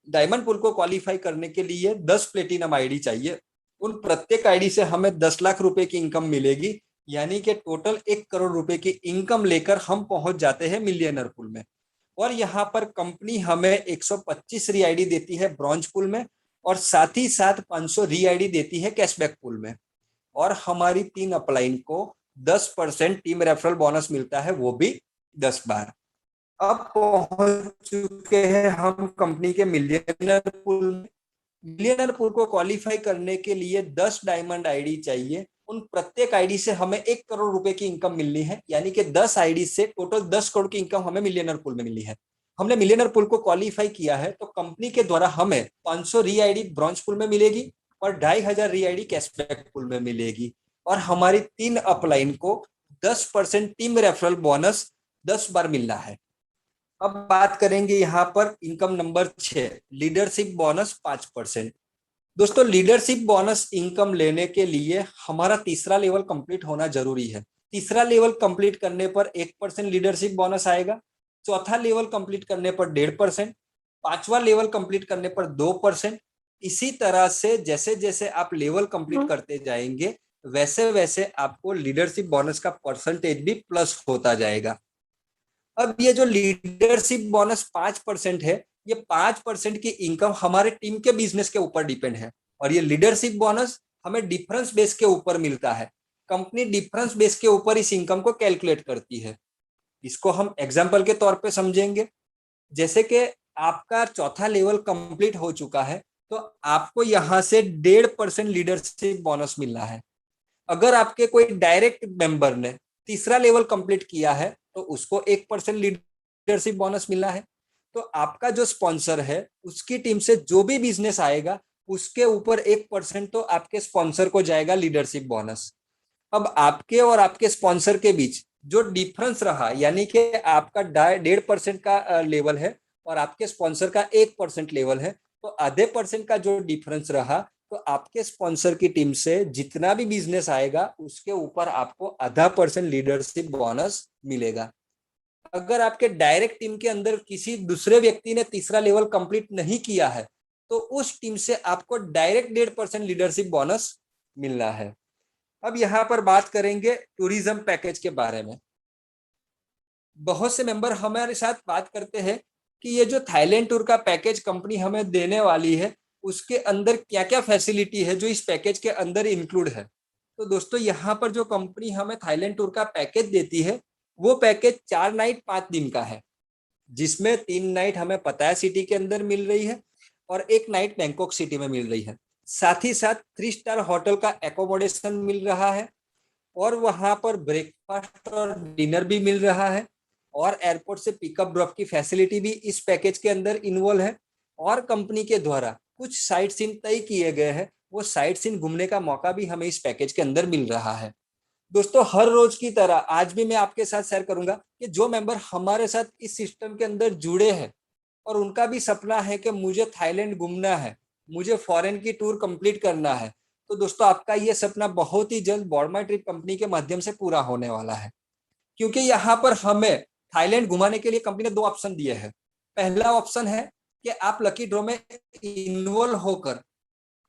डायमंड पुल को क्वालिफाई करने के लिए 10 प्लेटिनम आईडी चाहिए। उन प्रत्येक आईडी से हमें 10 लाख रुपए की इनकम मिलेगी, यानी कि टोटल 1 करोड़ रुपए की इनकम लेकर हम पहुंच जाते हैं मिलियनर पुल में। और यहाँ पर कंपनी हमें 125 री आईडी देती है ब्रॉन्ज पुल में और साथ ही साथ 500 री आईडी देती है कैशबैक पुल में, और हमारी 3 अपलाइन को 10% टीम रेफरल बोनस मिलता है, वो भी 10 बार। अब पहुंच चुके हैं हम कंपनी के मिलियनर पुल में। मिलियनर पुल को क्वालिफाई करने के लिए 10 डायमंड आईडी चाहिए। उन प्रत्येक आईडी से हमें 1 करोड़ रुपए की इनकम मिलनी है, यानी कि 10 आईडी से टोटल 10 करोड़ की इनकम हमें मिलियनर पुल में मिली है। हमने मिलियनर पुल को क्वालिफाई किया है, तो कंपनी के द्वारा हमें 500 री आईडी ब्रॉन्ज पुल में मिलेगी और 2,500 री आईडी कैशबैक पुल में मिलेगी, और हमारी 3 अपलाइन को 10% टीम रेफरल बोनस 10 बार मिलना है। अब बात करेंगे यहाँ पर इनकम नंबर 6, लीडरशिप बोनस 5%। दोस्तों, लीडरशिप बोनस इनकम लेने के लिए हमारा तीसरा लेवल कंप्लीट होना जरूरी है। तीसरा लेवल कंप्लीट करने पर 1% लीडरशिप बोनस आएगा, चौथा लेवल कंप्लीट करने पर 1.5%, पांचवा लेवल कंप्लीट करने पर 2%। इसी तरह से जैसे जैसे आप लेवल कंप्लीट करते जाएंगे वैसे वैसे आपको लीडरशिप बोनस का परसेंटेज भी प्लस होता जाएगा। अब ये जो लीडरशिप बोनस 5% है, ये 5% की इनकम हमारे टीम के बिजनेस के ऊपर डिपेंड है, और ये लीडरशिप बोनस हमें डिफरेंस बेस के ऊपर मिलता है। कंपनी डिफरेंस बेस के ऊपर इस इनकम को कैलकुलेट करती है। इसको हम एग्जाम्पल के तौर पे समझेंगे। जैसे कि आपका चौथा लेवल कंप्लीट हो चुका है, तो आपको यहाँ से 1.5% लीडरशिप बोनस मिलना है। अगर आपके कोई डायरेक्ट मेंबर ने तीसरा लेवल कंप्लीट किया है, तो उसको 1% लीडरशिप बोनस मिलना है। तो आपका जो स्पॉन्सर है उसकी टीम से जो भी बिजनेस आएगा उसके ऊपर 1% तो आपके स्पॉन्सर को जाएगा लीडरशिप बोनस। अब आपके और आपके स्पॉन्सर के बीच जो डिफरेंस रहा, यानी कि आपका 1.5% का लेवल है और आपके स्पॉन्सर का 1% लेवल है, तो आधे परसेंट का जो डिफरेंस रहा, तो आपके स्पॉन्सर की टीम से जितना भी बिजनेस आएगा उसके ऊपर आपको आधा % लीडरशिप बोनस मिलेगा। अगर आपके डायरेक्ट टीम के अंदर किसी दूसरे व्यक्ति ने तीसरा लेवल कंप्लीट नहीं किया है, तो उस टीम से आपको डायरेक्ट 1.5% लीडरशिप बोनस मिलना है। अब यहाँ पर बात करेंगे टूरिज्म पैकेज के बारे में। बहुत से मेंबर हमारे साथ बात करते हैं कि ये जो थाईलैंड टूर का पैकेज कंपनी हमें देने वाली है, उसके अंदर क्या क्या फैसिलिटी है जो इस पैकेज के अंदर इंक्लूड है। तो दोस्तों, यहाँ पर जो कंपनी हमें थाईलैंड टूर का पैकेज देती है, वो पैकेज 4 नाइट 5 दिन का है, जिसमें 3 नाइट हमें पताया सिटी के अंदर मिल रही है और 1 नाइट बैंकॉक सिटी में मिल रही है। साथ ही साथ 3 स्टार होटल का एकोमोडेशन मिल रहा है और वहां पर ब्रेकफास्ट और डिनर भी मिल रहा है और एयरपोर्ट से पिकअप ड्रॉप की फैसिलिटी भी इस पैकेज के अंदर इन्वॉल्व है। और कंपनी के द्वारा कुछ साइट सीन तय किए गए हैं, वो साइट सीन घूमने का मौका भी हमें इस पैकेज के अंदर मिल रहा है। दोस्तों, हर रोज की तरह आज भी मैं आपके साथ शेयर करूंगा कि जो मेंबर हमारे साथ इस सिस्टम के अंदर जुड़े हैं और उनका भी सपना है कि मुझे थाईलैंड घूमना है, मुझे फॉरेन की टूर कंप्लीट करना है, तो दोस्तों आपका ये सपना बहुत ही जल्द बॉर्डमाई ट्रिप कंपनी के माध्यम से पूरा होने वाला है। क्योंकि यहाँ पर हमें थाईलैंड घुमाने के लिए कंपनी ने 2 ऑप्शन दिए हैं। पहला ऑप्शन है कि आप लकी ड्रॉ में इन्वॉल्व होकर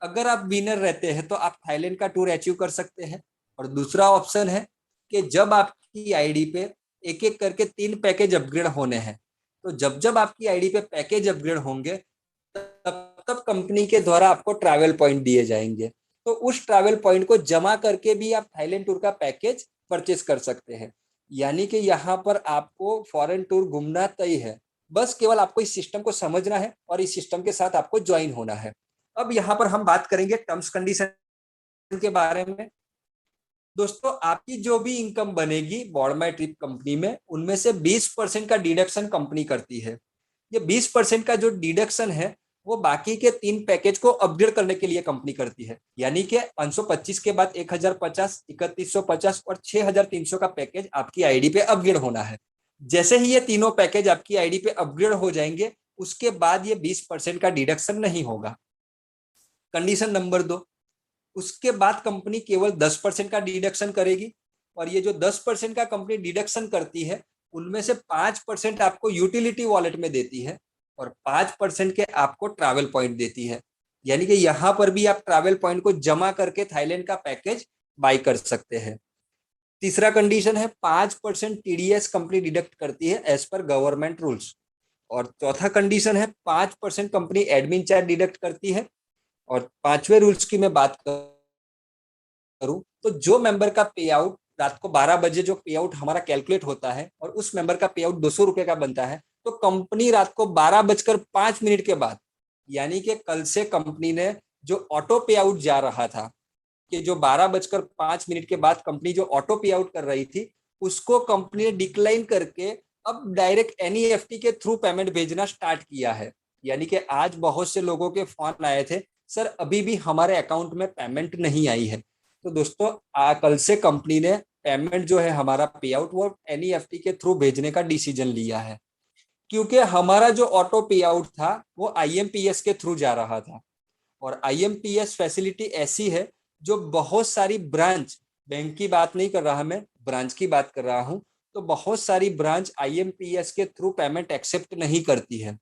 अगर आप विनर रहते हैं तो आप थाईलैंड का टूर अचीव कर सकते हैं। और दूसरा ऑप्शन है कि जब आपकी आईडी पे एक एक करके 3 पैकेज अपग्रेड होने हैं, तो जब जब आपकी आईडी पे पैकेज अपग्रेड होंगे तब तब कंपनी के द्वारा आपको ट्रैवल पॉइंट दिए जाएंगे। तो उस ट्रैवल पॉइंट को जमा करके भी आप थाईलैंड टूर का पैकेज परचेस कर सकते हैं। यानी कि यहाँ पर आपको फॉरेन टूर घूमना तय है, बस केवल आपको इस सिस्टम को समझना है और इस सिस्टम के साथ आपको ज्वाइन होना है। अब यहाँ पर हम बात करेंगे टर्म्स कंडीशन के बारे में। दोस्तों, आपकी जो भी इनकम बनेगी बॉर्डमाई ट्रिप कंपनी में, उनमें से 20% का डिडक्शन कंपनी करती है। ये 20% का जो डिडक्शन है वो बाकी के 3 पैकेज को अपग्रेड करने के लिए कंपनी करती है। यानी कि 525 के बाद 1050, 3150 और 6300 का पैकेज आपकी आईडी पे अपग्रेड होना है। जैसे ही ये तीनों पैकेज आपकी आईडी पे अपग्रेड हो जाएंगे, उसके बाद ये 20% का डिडक्शन नहीं होगा। कंडीशन नंबर 2, उसके बाद कंपनी केवल 10% का डिडक्शन करेगी और ये जो 10% का कंपनी डिडक्शन करती है, उनमें से 5% आपको यूटिलिटी वॉलेट में देती है और 5% के आपको ट्रैवल पॉइंट देती है। यानी कि यहाँ पर भी आप ट्रैवल पॉइंट को जमा करके थाईलैंड का पैकेज बाई कर सकते हैं। तीसरा कंडीशन है 5% टीडीएस कंपनी डिडक्ट करती है एज पर गवर्नमेंट रूल्स। और चौथा कंडीशन है 5% कंपनी एडमिन चार्ज डिडक्ट करती है। और 5वें रूल्स की मैं बात करूं तो जो मेंबर का पे आउट रात को 12 बजे जो पे आउट हमारा कैलकुलेट होता है और उस मेंबर का पे आउट 200 रुपए का बनता है, तो कंपनी रात को 12:05 के बाद, यानी कि कल से कंपनी ने जो ऑटो पे आउट जा रहा था कि जो 12:05 के बाद कंपनी जो ऑटो पे आउट कर रही थी, उसको कंपनी ने डिक्लाइन करके अब डायरेक्ट एनईएफटी के थ्रू पेमेंट भेजना स्टार्ट किया है। यानी कि आज बहुत से लोगों के फोन आए थे, सर अभी भी हमारे अकाउंट में पेमेंट नहीं आई है। तो दोस्तों, कल से कंपनी ने पेमेंट जो है हमारा पे आउट वो एनईएफटी के थ्रू भेजने का डिसीजन लिया है। क्योंकि हमारा जो ऑटो पे आउट था वो आईएमपीएस के थ्रू जा रहा था और आईएमपीएस फैसिलिटी ऐसी है जो बहुत सारी ब्रांच, बैंक की बात नहीं कर रहा मैं, ब्रांच की बात कर रहा हूं, तो बहुत सारी ब्रांच आईएमपीएस के थ्रू पेमेंट एक्सेप्ट नहीं करती है।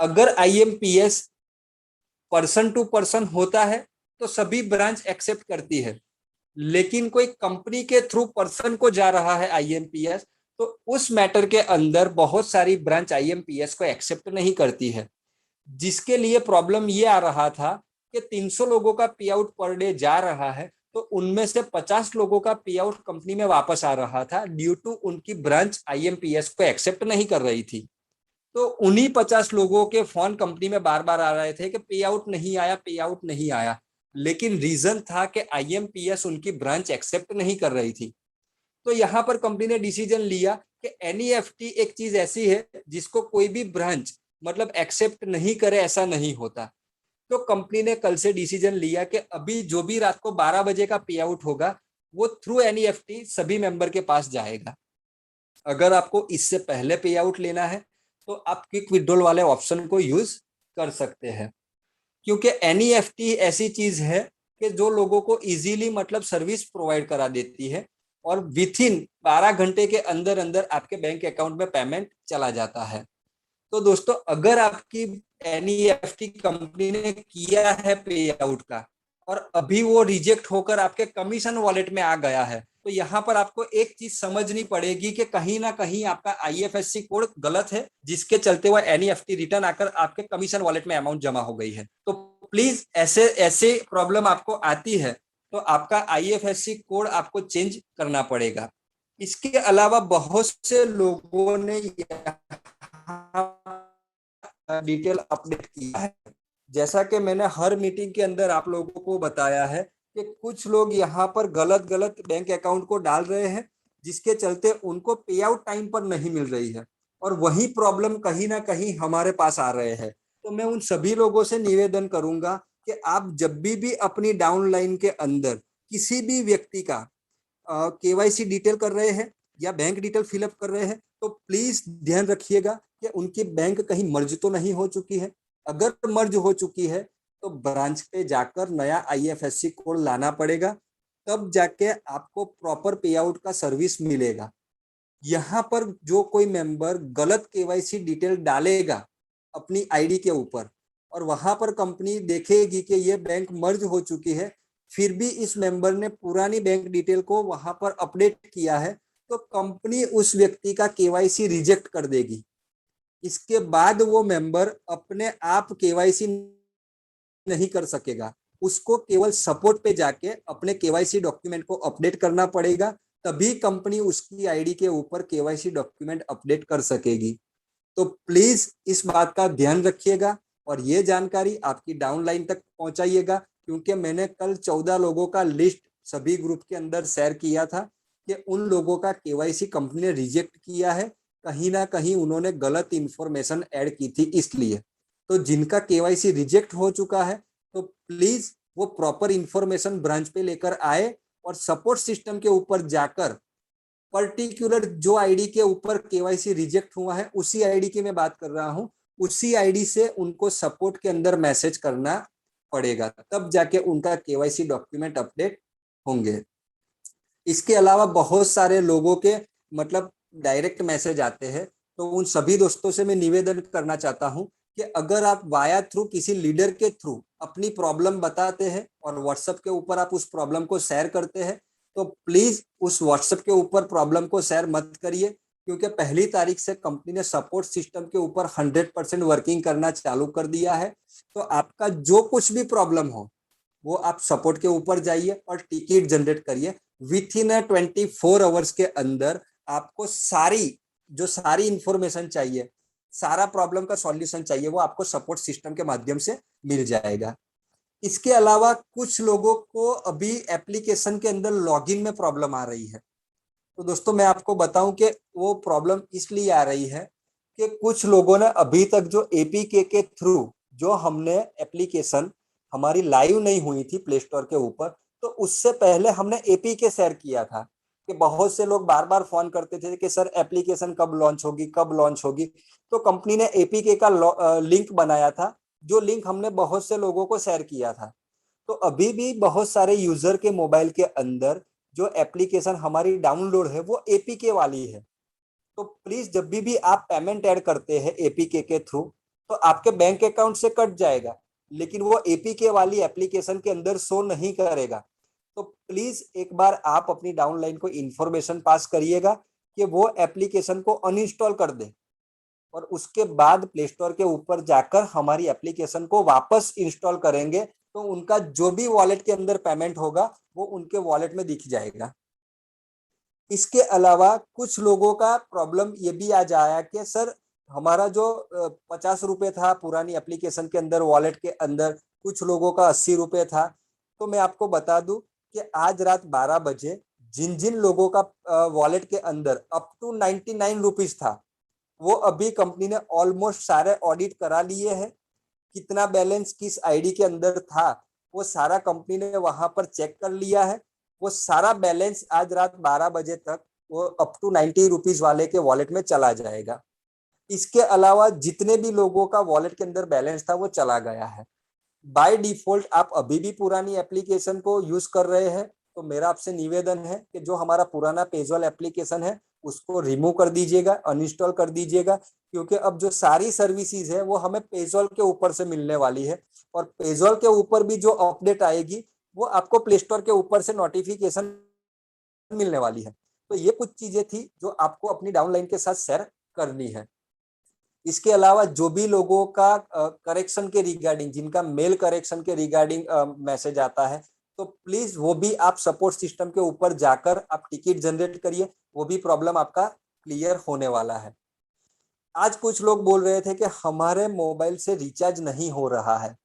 अगर आईएमपीएस पर्सन टू पर्सन होता है तो सभी ब्रांच एक्सेप्ट करती है, लेकिन कोई कंपनी के थ्रू पर्सन को जा रहा है आईएमपीएस, तो उस मैटर के अंदर बहुत सारी ब्रांच आईएमपीएस को एक्सेप्ट नहीं करती है। जिसके लिए प्रॉब्लम ये आ रहा था कि 300 लोगों का पे आउट पर डे जा रहा है, तो उनमें से 50 लोगों का पे आउट कंपनी में वापस आ रहा था ड्यू टू उनकी ब्रांच आईएमपीएस को एक्सेप्ट नहीं कर रही थी। तो उन्हीं 50 लोगों के फोन कंपनी में बार बार आ रहे थे कि पे आउट नहीं आया, पे आउट नहीं आया, लेकिन रीजन था कि आईएमपीएस उनकी ब्रांच एक्सेप्ट नहीं कर रही थी। तो यहाँ पर कंपनी ने डिसीजन लिया कि एनईएफटी एक चीज ऐसी है जिसको कोई भी ब्रांच मतलब एक्सेप्ट नहीं करे ऐसा नहीं होता। तो कंपनी ने कल से डिसीजन लिया कि अभी जो भी रात को 12 बजे का पे आउट होगा वो थ्रू एनईएफटी सभी मेंबर के पास जाएगा। अगर आपको इससे पहले पे आउट लेना है तो आप क्विक विड्रॉल वाले ऑप्शन को यूज कर सकते हैं, क्योंकि एनईएफटी ऐसी चीज है कि जो लोगों को इजीली मतलब सर्विस प्रोवाइड करा देती है और विथ इन 12 घंटे के अंदर अंदर आपके बैंक अकाउंट में पेमेंट चला जाता है। तो दोस्तों, अगर आपकी एनईएफटी कंपनी ने किया है पे आउट का और अभी वो रिजेक्ट होकर आपके कमीशन वॉलेट में आ गया है, तो यहाँ पर आपको एक चीज समझनी पड़ेगी कि कहीं ना कहीं आपका आईएफएससी कोड गलत है, जिसके चलते हुए एनईएफटी रिटर्न आकर आपके कमीशन वॉलेट में अमाउंट जमा हो गई है। तो प्लीज ऐसे ऐसे प्रॉब्लम आपको आती है तो आपका आईएफएससी कोड आपको चेंज करना पड़ेगा। इसके अलावा बहुत से लोगों ने डिटेल अपडेट किया है। जैसा कि मैंने हर मीटिंग के अंदर आप लोगों को बताया है कि कुछ लोग यहाँ पर गलत गलत बैंक अकाउंट को डाल रहे हैं, जिसके चलते उनको पे आउट टाइम पर नहीं मिल रही है और वही प्रॉब्लम कहीं ना कहीं हमारे पास आ रहे हैं। तो मैं उन सभी लोगों से निवेदन करूंगा कि आप जब भी अपनी डाउनलाइन के अंदर किसी भी व्यक्ति का केवाईसी डिटेल कर रहे हैं या बैंक डिटेल फिलअप कर रहे हैं तो प्लीज ध्यान रखिएगा कि उनकी बैंक कहीं मर्ज तो नहीं हो चुकी है। अगर मर्ज हो चुकी है तो ब्रांच पे जाकर नया आईएफएससी कोड लाना पड़ेगा, तब जाके आपको प्रॉपर पे आउट का सर्विस मिलेगा। यहाँ पर जो कोई मेंबर गलत केवाईसी डिटेल डालेगा अपनी आईडी के ऊपर और वहां पर कंपनी देखेगी कि ये बैंक मर्ज हो चुकी है, फिर भी इस मेंबर ने पुरानी बैंक डिटेल को वहां पर अपडेट किया है, तो कंपनी उस व्यक्ति का केवाईसी रिजेक्ट कर देगी। इसके बाद वो मेंबर अपने आप केवाईसी नहीं कर सकेगा, उसको केवल सपोर्ट पे जाके अपने केवाईसी डॉक्यूमेंट को अपडेट करना पड़ेगा, तभी कंपनी उसकी आईडी के ऊपर केवाईसी डॉक्यूमेंट अपडेट कर सकेगी। तो प्लीज इस बात का ध्यान रखिएगा और ये जानकारी आपकी डाउनलाइन तक पहुंचाइएगा, क्योंकि मैंने कल 14 लोगों का लिस्ट सभी ग्रुप के अंदर शेयर किया था कि उन लोगों का केवाईसी कंपनी ने रिजेक्ट किया है, कहीं ना कहीं उन्होंने गलत इंफॉर्मेशन ऐड की थी इसलिए। तो जिनका केवाईसी रिजेक्ट हो चुका है तो प्लीज वो प्रॉपर इंफॉर्मेशन ब्रांच पे लेकर आए और सपोर्ट सिस्टम के ऊपर जाकर पर्टिकुलर जो आईडी के ऊपर केवाईसी रिजेक्ट हुआ है, उसी आईडी की मैं बात कर रहा हूं, उसी आईडी से उनको सपोर्ट के अंदर मैसेज करना पड़ेगा, तब जाके उनका केवाईसी डॉक्यूमेंट अपडेट होंगे। इसके अलावा बहुत सारे लोगों के मतलब डायरेक्ट मैसेज आते हैं, तो उन सभी दोस्तों से मैं निवेदन करना चाहता हूं कि अगर आप वाया थ्रू किसी लीडर के थ्रू अपनी प्रॉब्लम बताते हैं और व्हाट्सएप के ऊपर आप उस प्रॉब्लम को शेयर करते हैं, तो प्लीज उस व्हाट्सएप के ऊपर प्रॉब्लम को शेयर मत करिए, क्योंकि 1 तारीख से कंपनी ने सपोर्ट सिस्टम के ऊपर 100% वर्किंग करना चालू कर दिया है। तो आपका जो कुछ भी प्रॉब्लम हो वो आप सपोर्ट के ऊपर जाइए और टिकट जनरेट करिए। विथ इन 24 आवर्स के अंदर आपको सारी इंफॉर्मेशन चाहिए, सारा प्रॉब्लम का सॉल्यूशन चाहिए, वो आपको सपोर्ट सिस्टम के माध्यम से मिल जाएगा। इसके अलावा कुछ लोगों को अभी एप्लीकेशन के अंदर लॉगिन में प्रॉब्लम आ रही है। तो दोस्तों, मैं आपको बताऊं कि वो प्रॉब्लम इसलिए आ रही है कि कुछ लोगों ने अभी तक जो एपीके के थ्रू जो हमने एप्लीकेशन हमारी लाइव नहीं हुई थी प्ले स्टोर के ऊपर, तो उससे पहले हमने एपीके शेयर किया था कि बहुत से लोग बार बार फोन करते थे कि सर एप्लीकेशन कब लॉन्च होगी, कब लॉन्च होगी। तो कंपनी ने एपीके का लिंक बनाया था, जो लिंक हमने बहुत से लोगों को शेयर किया था। तो अभी भी बहुत सारे यूजर के मोबाइल के अंदर जो एप्लीकेशन हमारी डाउनलोड है वो एपीके वाली है। तो प्लीज जब भी आप पेमेंट ऐड करते हैं एपीके के थ्रू, तो आपके बैंक अकाउंट से कट जाएगा, लेकिन वो एपीके वाली एप्लीकेशन के अंदर शो नहीं करेगा। तो प्लीज एक बार आप अपनी डाउनलाइन को इंफॉर्मेशन पास करिएगा कि वो एप्लीकेशन को अनइंस्टॉल कर दे और उसके बाद प्ले स्टोर के ऊपर जाकर हमारी एप्लीकेशन को वापस इंस्टॉल करेंगे, तो उनका जो भी वॉलेट के अंदर पेमेंट होगा वो उनके वॉलेट में दिख जाएगा। इसके अलावा कुछ लोगों का प्रॉब्लम ये भी आ जाया कि सर हमारा जो 50 रुपए था पुरानी एप्लीकेशन के अंदर वॉलेट के अंदर, कुछ लोगों का 80 रुपए था। तो मैं आपको बता दूं कि आज रात 12 बजे जिन जिन लोगों का वॉलेट के अंदर अप टू 99 रुपीज था, वो अभी कंपनी ने ऑलमोस्ट सारे ऑडिट करा लिए हैं। कितना बैलेंस किस आईडी के अंदर था वो सारा कंपनी ने वहां पर चेक कर लिया है। वो सारा बैलेंस आज रात 12 बजे तक वो अप टू 90 रुपीज वाले के वॉलेट में चला जाएगा। इसके अलावा जितने भी लोगों का वॉलेट के अंदर बैलेंस था वो चला गया है। बाय डिफॉल्ट आप अभी भी पुरानी एप्लीकेशन को यूज कर रहे हैं, तो मेरा आपसे निवेदन है कि जो हमारा पुराना पेजॉल एप्लीकेशन है उसको रिमूव कर दीजिएगा, अनइंस्टॉल कर दीजिएगा, क्योंकि अब जो सारी सर्विसेज है वो हमें पेजॉल के ऊपर से मिलने वाली है। और पेजॉल के ऊपर भी जो अपडेट आएगी वो आपको प्ले स्टोर के ऊपर से नोटिफिकेशन मिलने वाली है। तो ये कुछ चीजें थी जो आपको अपनी डाउनलाइन के साथ शेयर करनी है। इसके अलावा जो भी लोगों का करेक्शन के रिगार्डिंग, जिनका मेल करेक्शन के रिगार्डिंग मैसेज आता है, तो प्लीज वो भी आप सपोर्ट सिस्टम के ऊपर जाकर आप टिकट जनरेट करिए, वो भी प्रॉब्लम आपका क्लियर होने वाला है। आज कुछ लोग बोल रहे थे कि हमारे मोबाइल से रिचार्ज नहीं हो रहा है।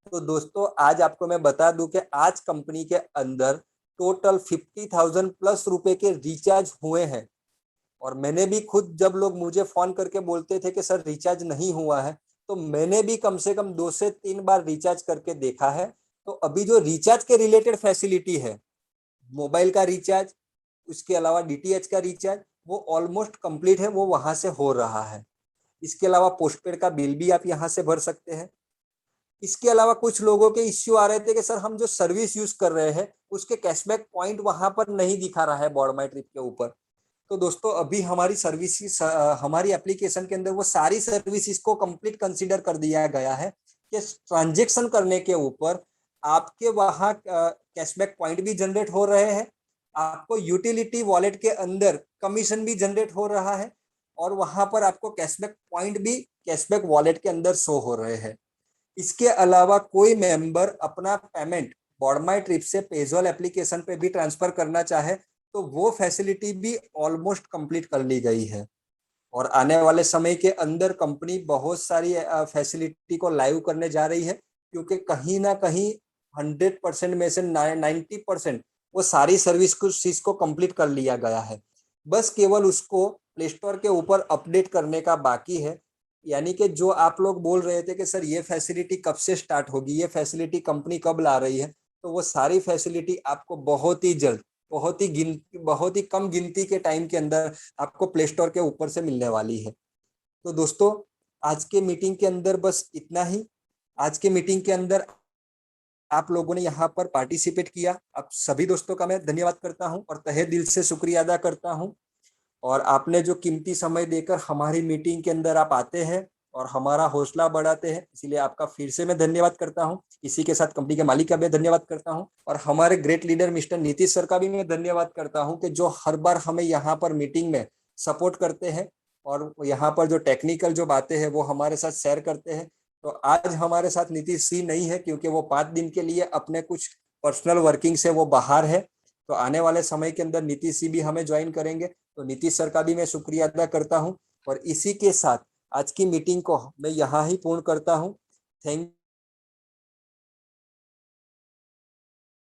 तो दोस्तों आज आपको मैं बता दूं कि आज कंपनी के अंदर टोटल 50,000 प्लस रुपए के रिचार्ज हुए हैं। और मैंने भी खुद, जब लोग मुझे फोन करके बोलते थे कि सर रिचार्ज नहीं हुआ है, तो मैंने भी कम से कम 2 से 3 बार रिचार्ज करके देखा है। तो अभी जो रिचार्ज के रिलेटेड फैसिलिटी है, मोबाइल का रिचार्ज, उसके अलावा डीटीएच का रिचार्ज, वो ऑलमोस्ट कंप्लीट है, वो वहां से हो रहा है। इसके अलावा पोस्टपेड का बिल भी आप यहाँ से भर सकते हैं। इसके अलावा कुछ लोगों के इश्यू आ रहे थे कि सर हम जो सर्विस यूज कर रहे हैं उसके कैशबैक पॉइंट वहां पर नहीं दिखा रहा है बॉर्ड माई ट्रिप के ऊपर। तो दोस्तों अभी हमारी सर्विसेज, हमारी एप्लीकेशन के अंदर वो सारी सर्विसेज को कंप्लीट कंसीडर कर दिया गया है कि ट्रांजेक्शन करने के ऊपर आपके वहां कैशबैक पॉइंट भी जनरेट हो रहे हैं, आपको यूटिलिटी वॉलेट के अंदर कमीशन भी जनरेट हो रहा है, और वहां पर आपको कैशबैक पॉइंट भी कैशबैक वॉलेट के अंदर शो हो रहे हैं। इसके अलावा कोई मेंबर अपना पेमेंट बॉर्ड माई ट्रिप से पेजॉल एप्लीकेशन पे भी ट्रांसफर करना चाहे तो वो फैसिलिटी भी ऑलमोस्ट कंप्लीट कर ली गई है। और आने वाले समय के अंदर कंपनी बहुत सारी फैसिलिटी को लाइव करने जा रही है, क्योंकि कहीं ना कहीं 100% में से 90% वो सारी सर्विस को कंप्लीट कर लिया गया है। बस केवल उसको प्ले स्टोर के ऊपर अपडेट करने का बाकी है। यानी कि जो आप लोग बोल रहे थे कि सर ये फैसिलिटी कब से स्टार्ट होगी, ये फैसिलिटी कंपनी कब ला रही है, तो वो सारी फैसिलिटी आपको बहुत ही जल्द, बहुत ही कम गिनती के टाइम के अंदर आपको प्ले स्टोर के ऊपर से मिलने वाली है। तो दोस्तों आज के मीटिंग के अंदर बस इतना ही। आज के मीटिंग के अंदर आप लोगों ने यहाँ पर पार्टिसिपेट किया, आप सभी दोस्तों का मैं धन्यवाद करता हूँ और तहे दिल से शुक्रिया अदा करता हूँ। और आपने जो कीमती समय देकर हमारी मीटिंग के अंदर आप आते हैं और हमारा हौसला बढ़ाते हैं, इसीलिए आपका फिर से मैं धन्यवाद करता हूं। इसी के साथ कंपनी के मालिक का भी धन्यवाद करता हूं और हमारे great leader mister Nitish sir का भी मैं धन्यवाद करता हूं कि जो हर बार हमें यहाँ पर मीटिंग में सपोर्ट करते हैं और यहाँ पर जो टेक्निकल जो बातें हैं वो हमारे साथ शेयर करते हैं। तो आज हमारे साथ नीतीश सी नहीं है क्योंकि वो 5 दिन के लिए अपने कुछ पर्सनल वर्किंग से वो बाहर है। तो आने वाले समय के अंदर नीतीश सी भी हमें ज्वाइन करेंगे। तो नीतीश सर का भी मैं शुक्रिया अदा करता हूं और इसी के साथ आज की मीटिंग को मैं यहाँ ही पूर्ण करता हूं। थैंक